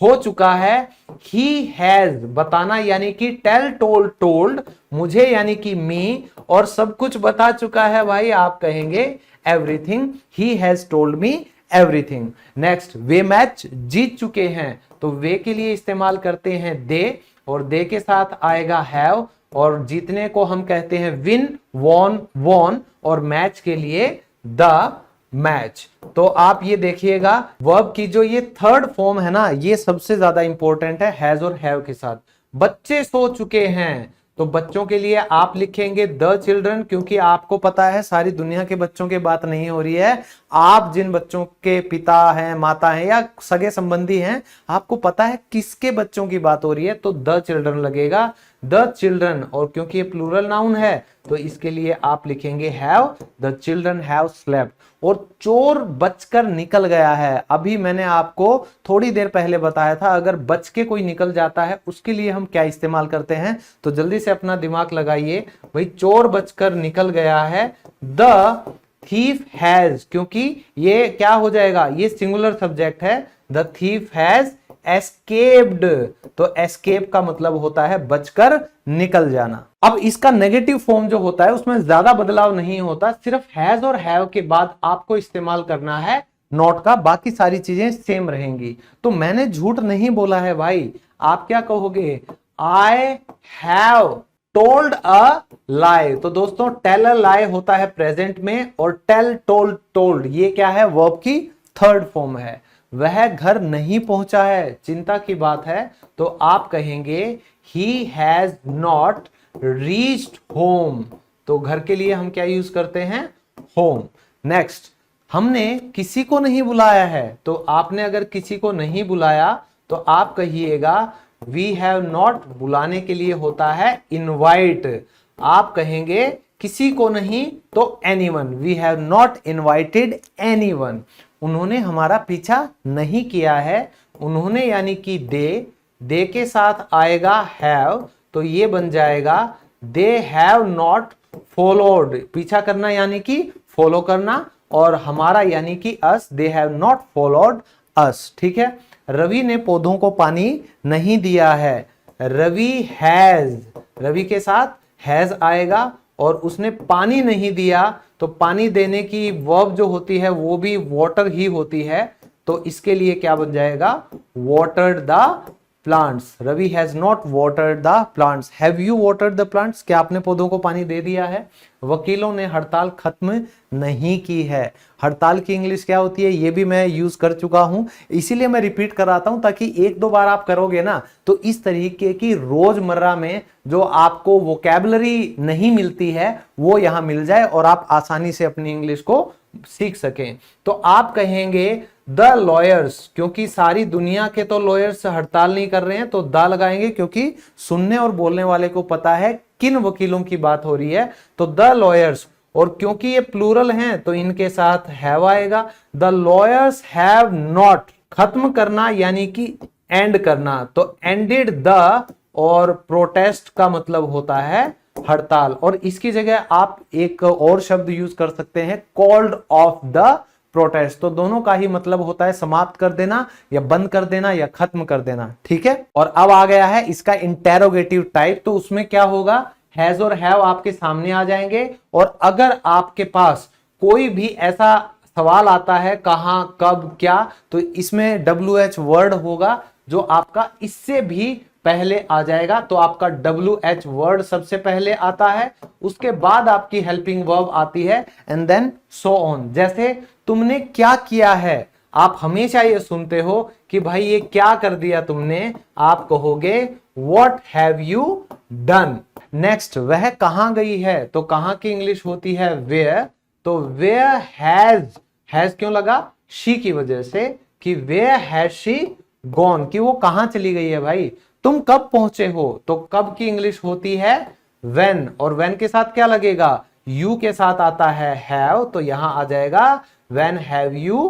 हो चुका है। ही हैज, बताना यानी कि टेल, टोल्ड, टोल्ड, मुझे यानी कि मी, और सब कुछ बता चुका है भाई, आप कहेंगे everything, he has told me everything. Next, वे मैच जीत चुके हैं, तो वे के लिए इस्तेमाल करते हैं दे, और दे के साथ आएगा हैव, और जीतने को हम कहते हैं विन, वॉन, वॉन, और मैच के लिए द मैच। तो आप ये देखिएगा वर्ब की जो ये थर्ड फॉर्म है ना, ये सबसे ज्यादा इंपॉर्टेंट है हैज और हैव के साथ। बच्चे सो चुके हैं, तो बच्चों के लिए आप लिखेंगे द चिल्ड्रन, क्योंकि आपको पता है सारी दुनिया के बच्चों की बात नहीं हो रही है। आप जिन बच्चों के पिता हैं, माता हैं या सगे संबंधी हैं, आपको पता है किसके बच्चों की बात हो रही है, तो द चिल्ड्रन लगेगा, द चिल्ड्रन। और क्योंकि ये प्लूरल नाउन है तो इसके लिए आप लिखेंगे have, the children have slept. और चोर बचकर निकल गया है, अभी मैंने आपको थोड़ी देर पहले बताया था, अगर बच के कोई निकल जाता है उसके लिए हम क्या इस्तेमाल करते हैं, तो जल्दी से अपना दिमाग लगाइए भाई, चोर बचकर निकल गया है, द थीफ हैज, क्योंकि ये क्या हो जाएगा, ये सिंगुलर सब्जेक्ट है, द थीफ हैज एस्केप्ड, तो एस्केप का मतलब होता है बचकर निकल जाना। अब इसका नेगेटिव फॉर्म जो होता है उसमें ज्यादा बदलाव नहीं होता, सिर्फ हैज और हैव के बाद आपको इस्तेमाल करना है नॉट का, बाकी सारी चीजें सेम रहेंगी। तो मैंने झूठ नहीं बोला है भाई, आप क्या कहोगे, आई हैव टोल्ड अ लाई। तो दोस्तों टेल अ लाई होता है प्रेजेंट में, और टेल, टोल्ड, टोल्ड ये क्या है, वर्ब की थर्ड फॉर्म है। वह घर नहीं पहुंचा है, चिंता की बात है, तो आप कहेंगे he has not reached home, तो घर के लिए हम क्या यूज करते हैं, होम। नेक्स्ट, हमने किसी को नहीं बुलाया है, तो आपने अगर किसी को नहीं बुलाया तो आप कहिएगा वी हैव नॉट, बुलाने के लिए होता है इनवाइट, आप कहेंगे किसी को नहीं तो anyone, we have not invited anyone. उन्होंने हमारा पीछा नहीं किया है, उन्होंने यानी कि दे के साथ आएगा हैव, तो ये बन जाएगा दे हैव नॉट फॉलोड, पीछा करना यानी कि फॉलो करना, और हमारा यानी कि अस, दे हैव नॉट फॉलोड अस। ठीक है, रवि ने पौधों को पानी नहीं दिया है, रवि हैज, रवि के साथ हैज आएगा, और उसने पानी नहीं दिया, तो पानी देने की वर्ब जो होती है वो भी वाटर ही होती है, तो इसके लिए क्या बन जाएगा, watered the plants, Ravi has not watered the plants. Have you watered the plants, क्या आपने पौधों को पानी दे दिया है। वकीलों ने हड़ताल खत्म नहीं की है, हड़ताल की इंग्लिश क्या होती है ये भी मैं यूज कर चुका हूं, इसीलिए मैं रिपीट कराता हूं, ताकि एक दो बार आप करोगे ना तो इस तरीके की रोजमर्रा में जो आपको वोकैबुलरी नहीं मिलती है वो यहां मिल जाए, और आप आसानी से अपनी इंग्लिश को सीख सकें। तो आप कहेंगे द लॉयर्स, क्योंकि सारी दुनिया के तो लॉयर्स हड़ताल नहीं कर रहे हैं, तो द लगाएंगे, क्योंकि सुनने और बोलने वाले को पता है किन वकीलों की बात हो रही है, तो द लॉयर्स। और क्योंकि ये प्लूरल हैं तो इनके साथ हैव आएगा, द लॉयर्स हैव नॉट, खत्म करना यानी कि एंड करना, तो एंडेड द, और प्रोटेस्ट का मतलब होता है हड़ताल, और इसकी जगह आप एक और शब्द यूज कर सकते हैं, कॉल्ड ऑफ द प्रोटेस्ट। तो दोनों का ही मतलब होता है समाप्त कर देना, या बंद कर देना, या खत्म कर देना। ठीक है, और अब आ गया है इसका इंटेरोगेटिव टाइप, तो उसमें क्या होगा, हैज और हैव आपके सामने आ जाएंगे, और अगर आपके पास कोई भी ऐसा सवाल आता है कहां, कब, क्या, तो इसमें WH वर्ड होगा जो आपका इससे भी पहले आ जाएगा। तो आपका WH वर्ड सबसे पहले आता है, उसके बाद आपकी हेल्पिंग वर्ब आती है, एंड देन सो ऑन। जैसे तुमने क्या किया है, आप हमेशा ये सुनते हो कि भाई ये क्या कर दिया तुमने, आप कहोगे what have you done. Next, वह कहां गई है, तो कहां की इंग्लिश होती है वेयर, तो वेयर हैज, हैज क्यों लगा, शी की वजह से, कि वेयर हैज शी गॉन, कि वो कहां चली गई है भाई। तुम कब पहुंचे हो, तो कब की इंग्लिश होती है when, और when के साथ क्या लगेगा, you के साथ आता है have, तो यहां आ जाएगा when have you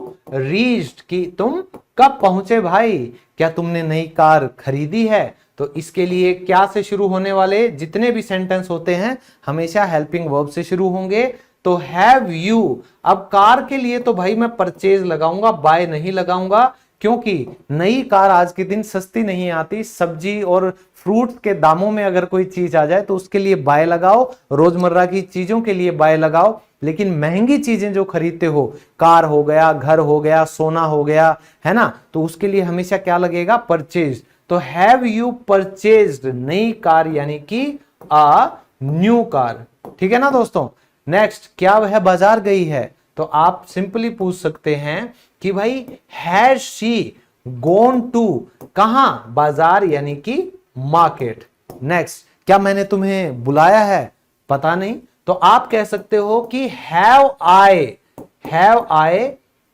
reached, कि तुम कब पहुंचे भाई, क्या तुमने नई कार खरीदी है। तो इसके लिए क्या से शुरू होने वाले जितने भी सेंटेंस होते हैं हमेशा हेल्पिंग वर्ब से शुरू होंगे। तो हैव यू, अब कार के लिए तो भाई मैं परचेज लगाऊंगा, बाय नहीं लगाऊंगा, क्योंकि नई कार आज के दिन सस्ती नहीं आती। सब्जी और फ्रूट्स के दामों में अगर कोई चीज आ जाए तो उसके लिए बाय लगाओ, रोजमर्रा की चीजों के लिए बाय लगाओ, लेकिन महंगी चीजें जो खरीदते हो, कार हो गया, घर हो गया, सोना हो गया, है ना, तो उसके लिए हमेशा क्या लगेगा, परचेज। तो हैव यू परचेज्ड, नई कार यानी कि अ न्यू कार, ठीक है ना दोस्तों। नेक्स्ट, क्या वह बाजार गई है, तो आप सिंपली पूछ सकते हैं कि भाई हैज शी गॉन टू, कहां, बाजार यानी कि मार्केट। नेक्स्ट, क्या मैंने तुम्हें बुलाया है, पता नहीं, तो आप कह सकते हो कि हैव आई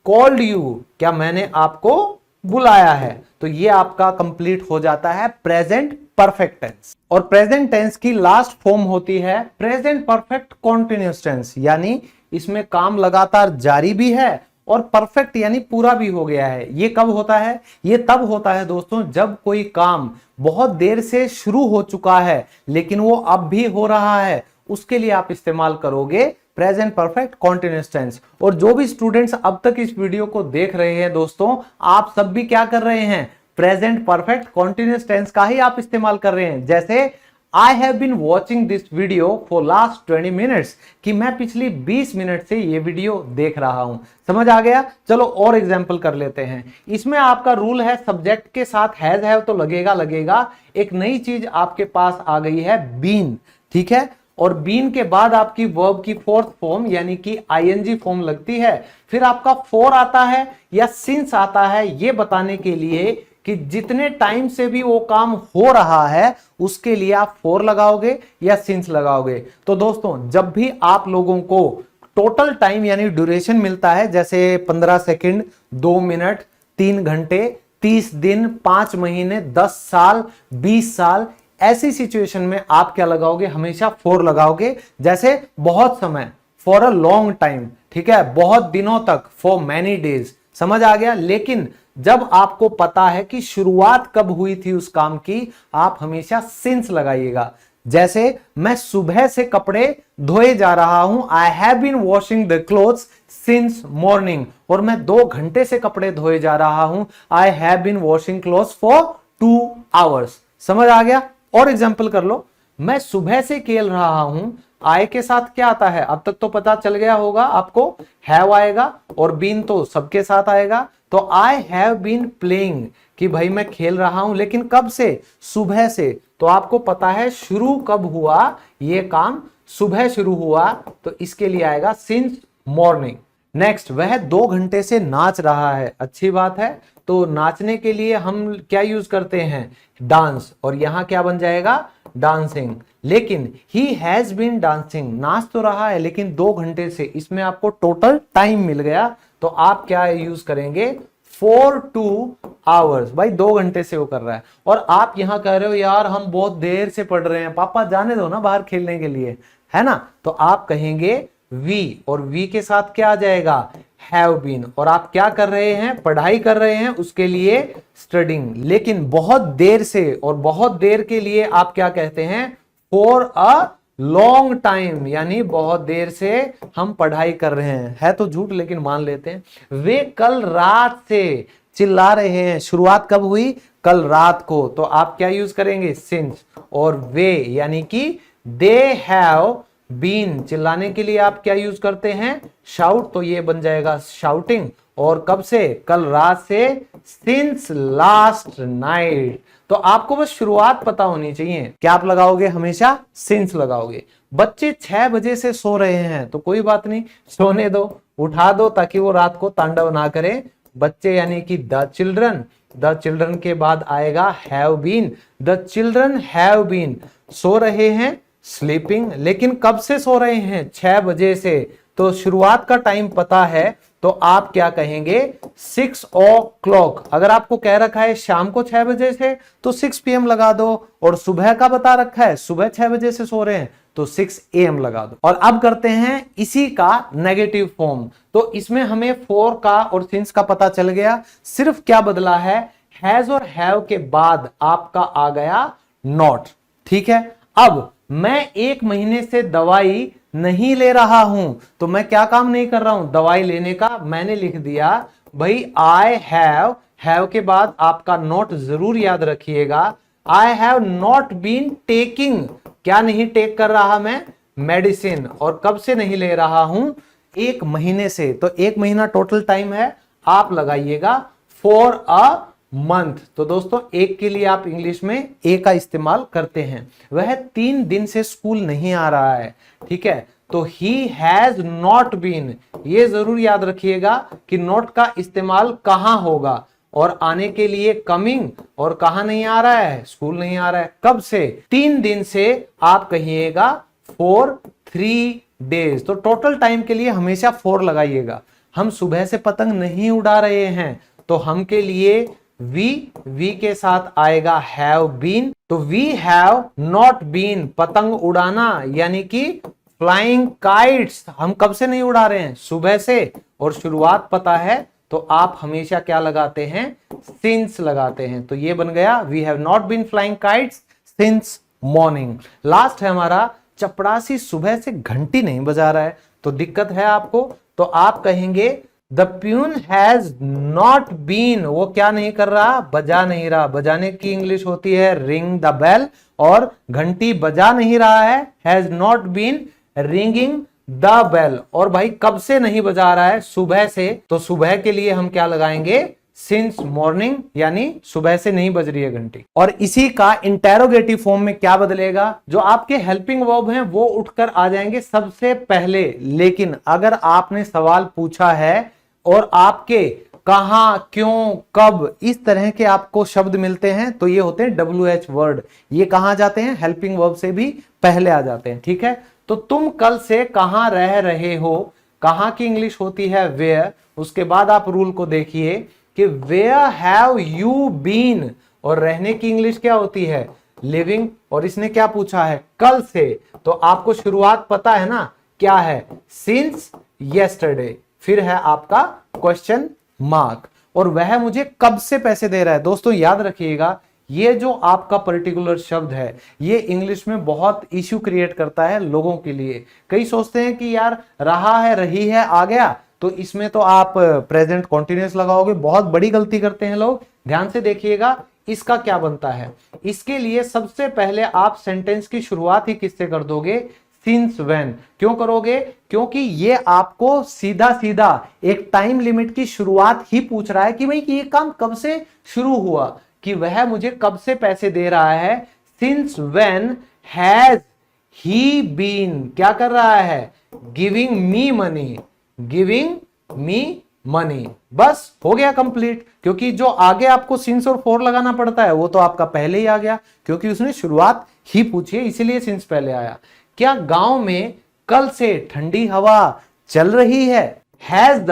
कॉल्ड यू, क्या मैंने आपको बुलाया है। तो ये आपका कंप्लीट हो जाता है प्रेजेंट परफेक्ट टेंस। और प्रेजेंट टेंस की लास्ट फॉर्म होती है प्रेजेंट परफेक्ट कॉन्टिन्यूअस टेंस, यानी इसमें काम लगातार जारी भी है और परफेक्ट यानी पूरा भी हो गया है। ये कब होता है, ये तब होता है दोस्तों जब कोई काम बहुत देर से शुरू हो चुका है लेकिन वो अब भी हो रहा है, उसके लिए आप इस्तेमाल करोगे प्रेजेंट परफेक्ट कॉन्टिन्यूअस टेंस। और जो भी स्टूडेंट्स अब तक इस वीडियो को देख रहे हैं दोस्तों, आप सब भी क्या कर रहे हैं, प्रेजेंट परफेक्ट कॉन्टिन्यूअस टेंस का ही आप इस्तेमाल कर रहे हैं। जैसे I have been watching this video for last 20 minutes, कि मैं पिछली 20 मिनट से ये वीडियो देख रहा हूं। समझ आ गया। चलो और एग्जांपल कर लेते हैं। इसमें आपका रूल है सब्जेक्ट के साथ हैज हैव तो लगेगा। एक नई चीज आपके पास आ गई है बीन, ठीक है, और बीन के बाद आपकी वर्ब की फोर्थ फॉर्म यानी कि आईएनजी फॉर्म लगती है। फिर आपका फॉर आता है या सिंस आता है, ये बताने के लिए कि जितने टाइम से भी वो काम हो रहा है उसके लिए आप फॉर लगाओगे या सिंस लगाओगे। तो दोस्तों जब भी आप लोगों को टोटल टाइम यानी ड्यूरेशन मिलता है, जैसे 15 सेकंड, 2 मिनट, 3 घंटे, 30 दिन, 5 महीने, 10 साल, 20 साल, ऐसी सिचुएशन में आप क्या लगाओगे, हमेशा फॉर लगाओगे। जैसे बहुत समय, फॉर अ लॉन्ग टाइम, ठीक है, बहुत दिनों तक, फॉर मैनी डेज। समझ आ गया। लेकिन जब आपको पता है कि शुरुआत कब हुई थी उस काम की, आप हमेशा सिंस लगाइएगा। जैसे मैं सुबह से कपड़े धोए जा रहा हूं, I have been washing the clothes since morning, और मैं 2 घंटे से कपड़े धोए जा रहा हूं, I have been washing clothes for 2 hours. समझ आ गया। और एग्जाम्पल कर लो, मैं सुबह से खेल रहा हूं, आय के साथ क्या आता है, अब तक तो पता चल गया होगा आपको, हैव आएगा, और बीन तो सबके साथ आएगा। तो आई हैव बीन प्लेइंग, कि भाई मैं खेल रहा हूं, लेकिन कब से, सुबह से। तो आपको पता है शुरू कब हुआ, ये काम सुबह शुरू हुआ, तो इसके लिए आएगा सिंस मॉर्निंग। नेक्स्ट, वह 2 घंटे से नाच रहा है, अच्छी बात है। तो नाचने के लिए हम क्या यूज करते हैं, डांस, और यहां क्या बन जाएगा, डांसिंग। लेकिन ही हैज बीन डांसिंग, नाच तो रहा है लेकिन 2 घंटे से, इसमें आपको टोटल टाइम मिल गया, तो आप क्या यूज करेंगे, for 2 hours। भाई 2 घंटे से वो कर रहा है, और आप यहां कह रहे हो यार हम बहुत देर से पढ़ रहे हैं, पापा जाने दो ना बाहर खेलने के लिए, है ना। तो आप कहेंगे वी, और वी के साथ क्या आ जाएगा, हैव बीन। और आप क्या कर रहे हैं, पढ़ाई कर रहे हैं, उसके लिए स्टडिंग। लेकिन बहुत देर से, और बहुत देर के लिए आप क्या कहते हैं, फॉर अ लॉन्ग टाइम, यानी बहुत देर से हम पढ़ाई कर रहे हैं। है तो झूठ लेकिन मान लेते हैं। वे कल रात से चिल्ला रहे हैं, शुरुआत कब हुई, कल रात को, तो आप क्या यूज करेंगे, सिंस। और वे यानी कि दे हैव बीन, चिल्लाने के लिए आप क्या यूज करते हैं, शाउट, तो ये बन जाएगा शाउटिंग। और कब से, कल रात से, सिंस लास्ट नाइट। तो आपको बस शुरुआत पता होनी चाहिए। क्या आप लगाओगे, हमेशा सिंस लगाओगे। बच्चे 6 बजे से सो रहे हैं, तो कोई बात नहीं, सोने दो, उठा दो, ताकि वो रात को तांडव ना करे। बच्चे यानी कि द चिल्ड्रन, द चिल्ड्रन के बाद आएगा have been, the children have been, सो रहे हैं, स्लीपिंग। लेकिन कब से सो रहे हैं, 6 बजे से, तो शुरुआत का टाइम पता है तो आप क्या कहेंगे 6 o'clock। अगर आपको कह रखा है शाम को 6 बजे से तो 6 PM लगा दो, और सुबह का बता रखा है सुबह 6 बजे से सो रहे हैं तो 6 AM लगा दो। और अब करते हैं इसी का नेगेटिव फॉर्म। तो इसमें हमें फॉर का और सिंस का पता चल गया, सिर्फ क्या बदला है, हैज और हैव के बाद आपका आ गया नॉट। ठीक है, अब मैं 1 महीने से दवाई नहीं ले रहा हूं, तो मैं क्या काम नहीं कर रहा हूं, दवाई लेने का। मैंने लिख दिया भाई आई हैव के बाद आपका नॉट जरूर याद रखिएगा। I have not been taking, क्या नहीं टेक कर रहा मैं, मेडिसिन। और कब से नहीं ले रहा हूं, 1 महीने से। तो 1 महीना टोटल टाइम है, आप लगाइएगा फॉर अ मंथ। तो दोस्तों एक के लिए आप इंग्लिश में ए का इस्तेमाल करते हैं। वह 3 दिन से स्कूल नहीं आ रहा है। ठीक है, तो ही हैज नॉट बीन, ये जरूर याद रखिएगा कि नॉट का इस्तेमाल कहां होगा, और आने के लिए कमिंग, और कहां नहीं आ रहा है, स्कूल नहीं आ रहा है। कब से, 3 दिन से। आप कहिएगा फॉर 3 days। तो टोटल टाइम के लिए हमेशा फॉर लगाइएगा। हम सुबह से पतंग नहीं उड़ा रहे हैं, तो हम के लिए वी के साथ आएगा हैव बीन। तो वी हैव नॉट बीन, पतंग उड़ाना यानी कि फ्लाइंग काइट्स हम कब से नहीं उड़ा रहे हैं, सुबह से। और शुरुआत पता है तो आप हमेशा क्या लगाते हैं, सिंस लगाते हैं। तो ये बन गया we have not been flying kites since morning. Last है हमारा, चपड़ासी सुबह से घंटी नहीं बजा रहा है, तो दिक्कत है आपको। तो आप कहेंगे the peon has not been, वो क्या नहीं कर रहा, बजा नहीं रहा। बजाने की इंग्लिश होती है रिंग द बेल, और घंटी बजा नहीं रहा है, has not been ringing the bell. और भाई कब से नहीं बजा रहा है, सुबह से। तो सुबह के लिए हम क्या लगाएंगे, सिंस मॉर्निंग, यानी सुबह से नहीं बज रही है घंटी। और इसी का इंटेरोगेटिव फॉर्म में क्या बदलेगा, जो आपके हेल्पिंग वर्ब हैं वो उठकर आ जाएंगे सबसे पहले। लेकिन अगर आपने सवाल पूछा है और आपके कहां, क्यों, कब, इस तरह के आपको शब्द मिलते हैं, तो ये होते हैं WH वर्ड। ये कहां जाते हैं, हेल्पिंग वर्ब से भी पहले आ जाते हैं। ठीक है, तो तुम कल से कहां रह रहे हो, कहां की इंग्लिश होती है वेयर। उसके बाद आप रूल को देखिए कि वेयर हैव यू बीन, और रहने की इंग्लिश क्या होती है, लिविंग। और इसने क्या पूछा है, कल से। तो आपको शुरुआत पता है ना, क्या है, सिंस येस्टरडे। फिर है आपका क्वेश्चन मार्क, और वह मुझे कब से पैसे दे रहा है। दोस्तों याद रखिएगा, ये जो आपका पर्टिकुलर शब्द है ये इंग्लिश में बहुत इश्यू क्रिएट करता है लोगों के लिए। कई सोचते हैं कि यार रहा है, रही है, आ गया, तो इसमें तो आप प्रेजेंट कॉन्टिन्यूअस लगाओगे। बहुत बड़ी गलती करते हैं लोग। ध्यान से देखिएगा इसका क्या बनता है। इसके लिए सबसे पहले आप सेंटेंस की शुरुआत ही किससे कर दोगे, सिंस व्हेन। क्यों करोगे, क्योंकि ये आपको सीधा सीधा एक टाइम लिमिट की शुरुआत ही पूछ रहा है कि भाई ये काम कब से शुरू हुआ, कि वह मुझे कब से पैसे दे रहा है। Since when has he been, क्या कर रहा है, giving me money, giving me money. बस हो गया कंप्लीट। क्योंकि जो आगे आपको सिंस और फॉर लगाना पड़ता है वो तो आपका पहले ही आ गया, क्योंकि उसने शुरुआत ही पूछी है, इसीलिए सिंस पहले आया। क्या गांव में कल से ठंडी हवा चल रही है, has the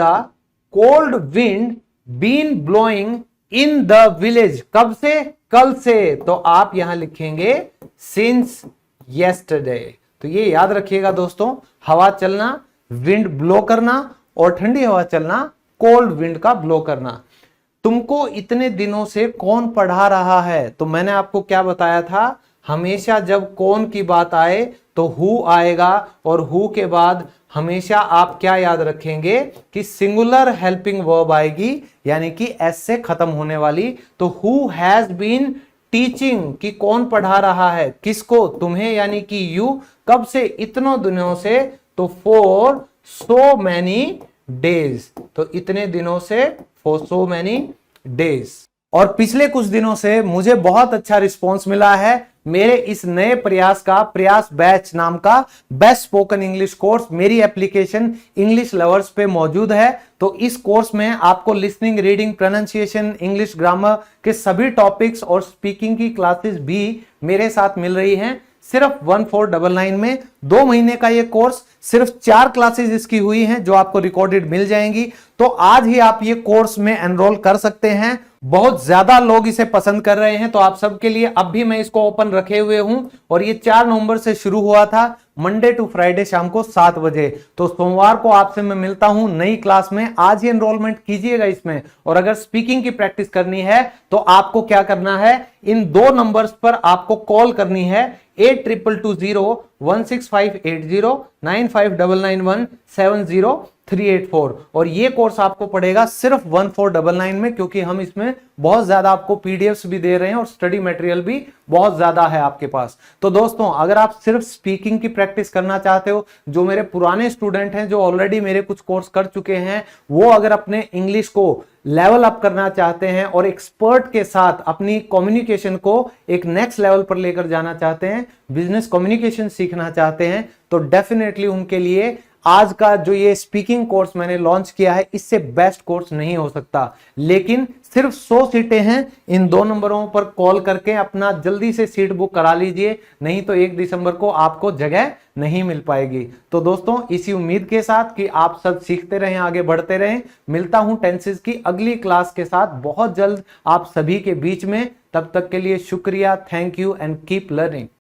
cold wind been blowing in the village, कब से, कल से। तो आप यहां लिखेंगे सिंस येस्टरडे। तो ये याद रखिएगा दोस्तों, हवा चलना, विंड ब्लो करना, और ठंडी हवा चलना, कोल्ड विंड का ब्लो करना। तुमको इतने दिनों से कौन पढ़ा रहा है, तो मैंने आपको क्या बताया था, हमेशा जब कौन की बात आए तो हु आएगा, और हु के बाद हमेशा आप क्या याद रखेंगे कि सिंगुलर हेल्पिंग वर्ब आएगी, यानी कि एस से खत्म होने वाली। तो हु हैज बीन टीचिंग, कि कौन पढ़ा रहा है, किसको, तुम्हें, यानी कि यू। कब से, इतनों दिनों से। तो फॉर सो मैनी डेज, तो इतने दिनों से, फॉर सो मैनी डेज। और पिछले कुछ दिनों से मुझे बहुत अच्छा रिस्पॉन्स मिला है मेरे इस नए प्रयास का, प्रयास बैच नाम का बेस्ट स्पोकन इंग्लिश कोर्स मेरी एप्लीकेशन इंग्लिश लवर्स पे मौजूद है। तो इस कोर्स में आपको listening, reading, pronunciation, English grammar के सभी टॉपिक्स और स्पीकिंग की क्लासेस भी मेरे साथ मिल रही हैं। सिर्फ 1499 में। 2 महीने का ये कोर्स, सिर्फ 4 क्लासेस इसकी हुई हैं जो आपको रिकॉर्डेड मिल जाएंगी। तो आज ही आप ये कोर्स में एनरोल कर सकते हैं। बहुत ज्यादा लोग इसे पसंद कर रहे हैं, तो आप सबके लिए अब भी मैं इसको ओपन रखे हुए हूं। और ये 4 नवंबर से शुरू हुआ था, मंडे टू फ्राइडे शाम को 7 बजे। तो सोमवार को आपसे मैं मिलता हूं नई क्लास में। आज ही एनरोलमेंट कीजिएगा इसमें। और अगर स्पीकिंग की प्रैक्टिस करनी है तो आपको क्या करना है, इन 2 नंबर्स पर आपको कॉल करनी है, 8220165809599170 384। और ये कोर्स आपको पड़ेगा सिर्फ 1499 में, क्योंकि हम इसमें बहुत ज्यादा आपको पीडीएफ्स भी दे रहे हैं और स्टडी मटेरियल भी बहुत ज्यादा है आपके पास। तो दोस्तों, अगर आप सिर्फ स्पीकिंग की प्रैक्टिस करना चाहते हो, जो मेरे पुराने स्टूडेंट हैं जो ऑलरेडी मेरे कुछ कोर्स कर चुके हैं, वो अगर अपने इंग्लिश को लेवल अप करना चाहते हैं और एक्सपर्ट के साथ अपनी कम्युनिकेशन को एक नेक्स्ट लेवल पर लेकर जाना चाहते हैं, बिजनेस कम्युनिकेशन सीखना चाहते हैं, तो डेफिनेटली उनके लिए आज का जो ये स्पीकिंग कोर्स मैंने लॉन्च किया है, इससे बेस्ट कोर्स नहीं हो सकता। लेकिन सिर्फ 100 सीटें हैं। इन 2 नंबरों पर कॉल करके अपना जल्दी से सीट बुक करा लीजिए, नहीं तो 1 दिसंबर को आपको जगह नहीं मिल पाएगी। तो दोस्तों, इसी उम्मीद के साथ कि आप सब सीखते रहें, आगे बढ़ते रहें, मिलता हूं टेंसेस की अगली क्लास के साथ बहुत जल्द आप सभी के बीच में। तब तक के लिए शुक्रिया, thank you and keep learning.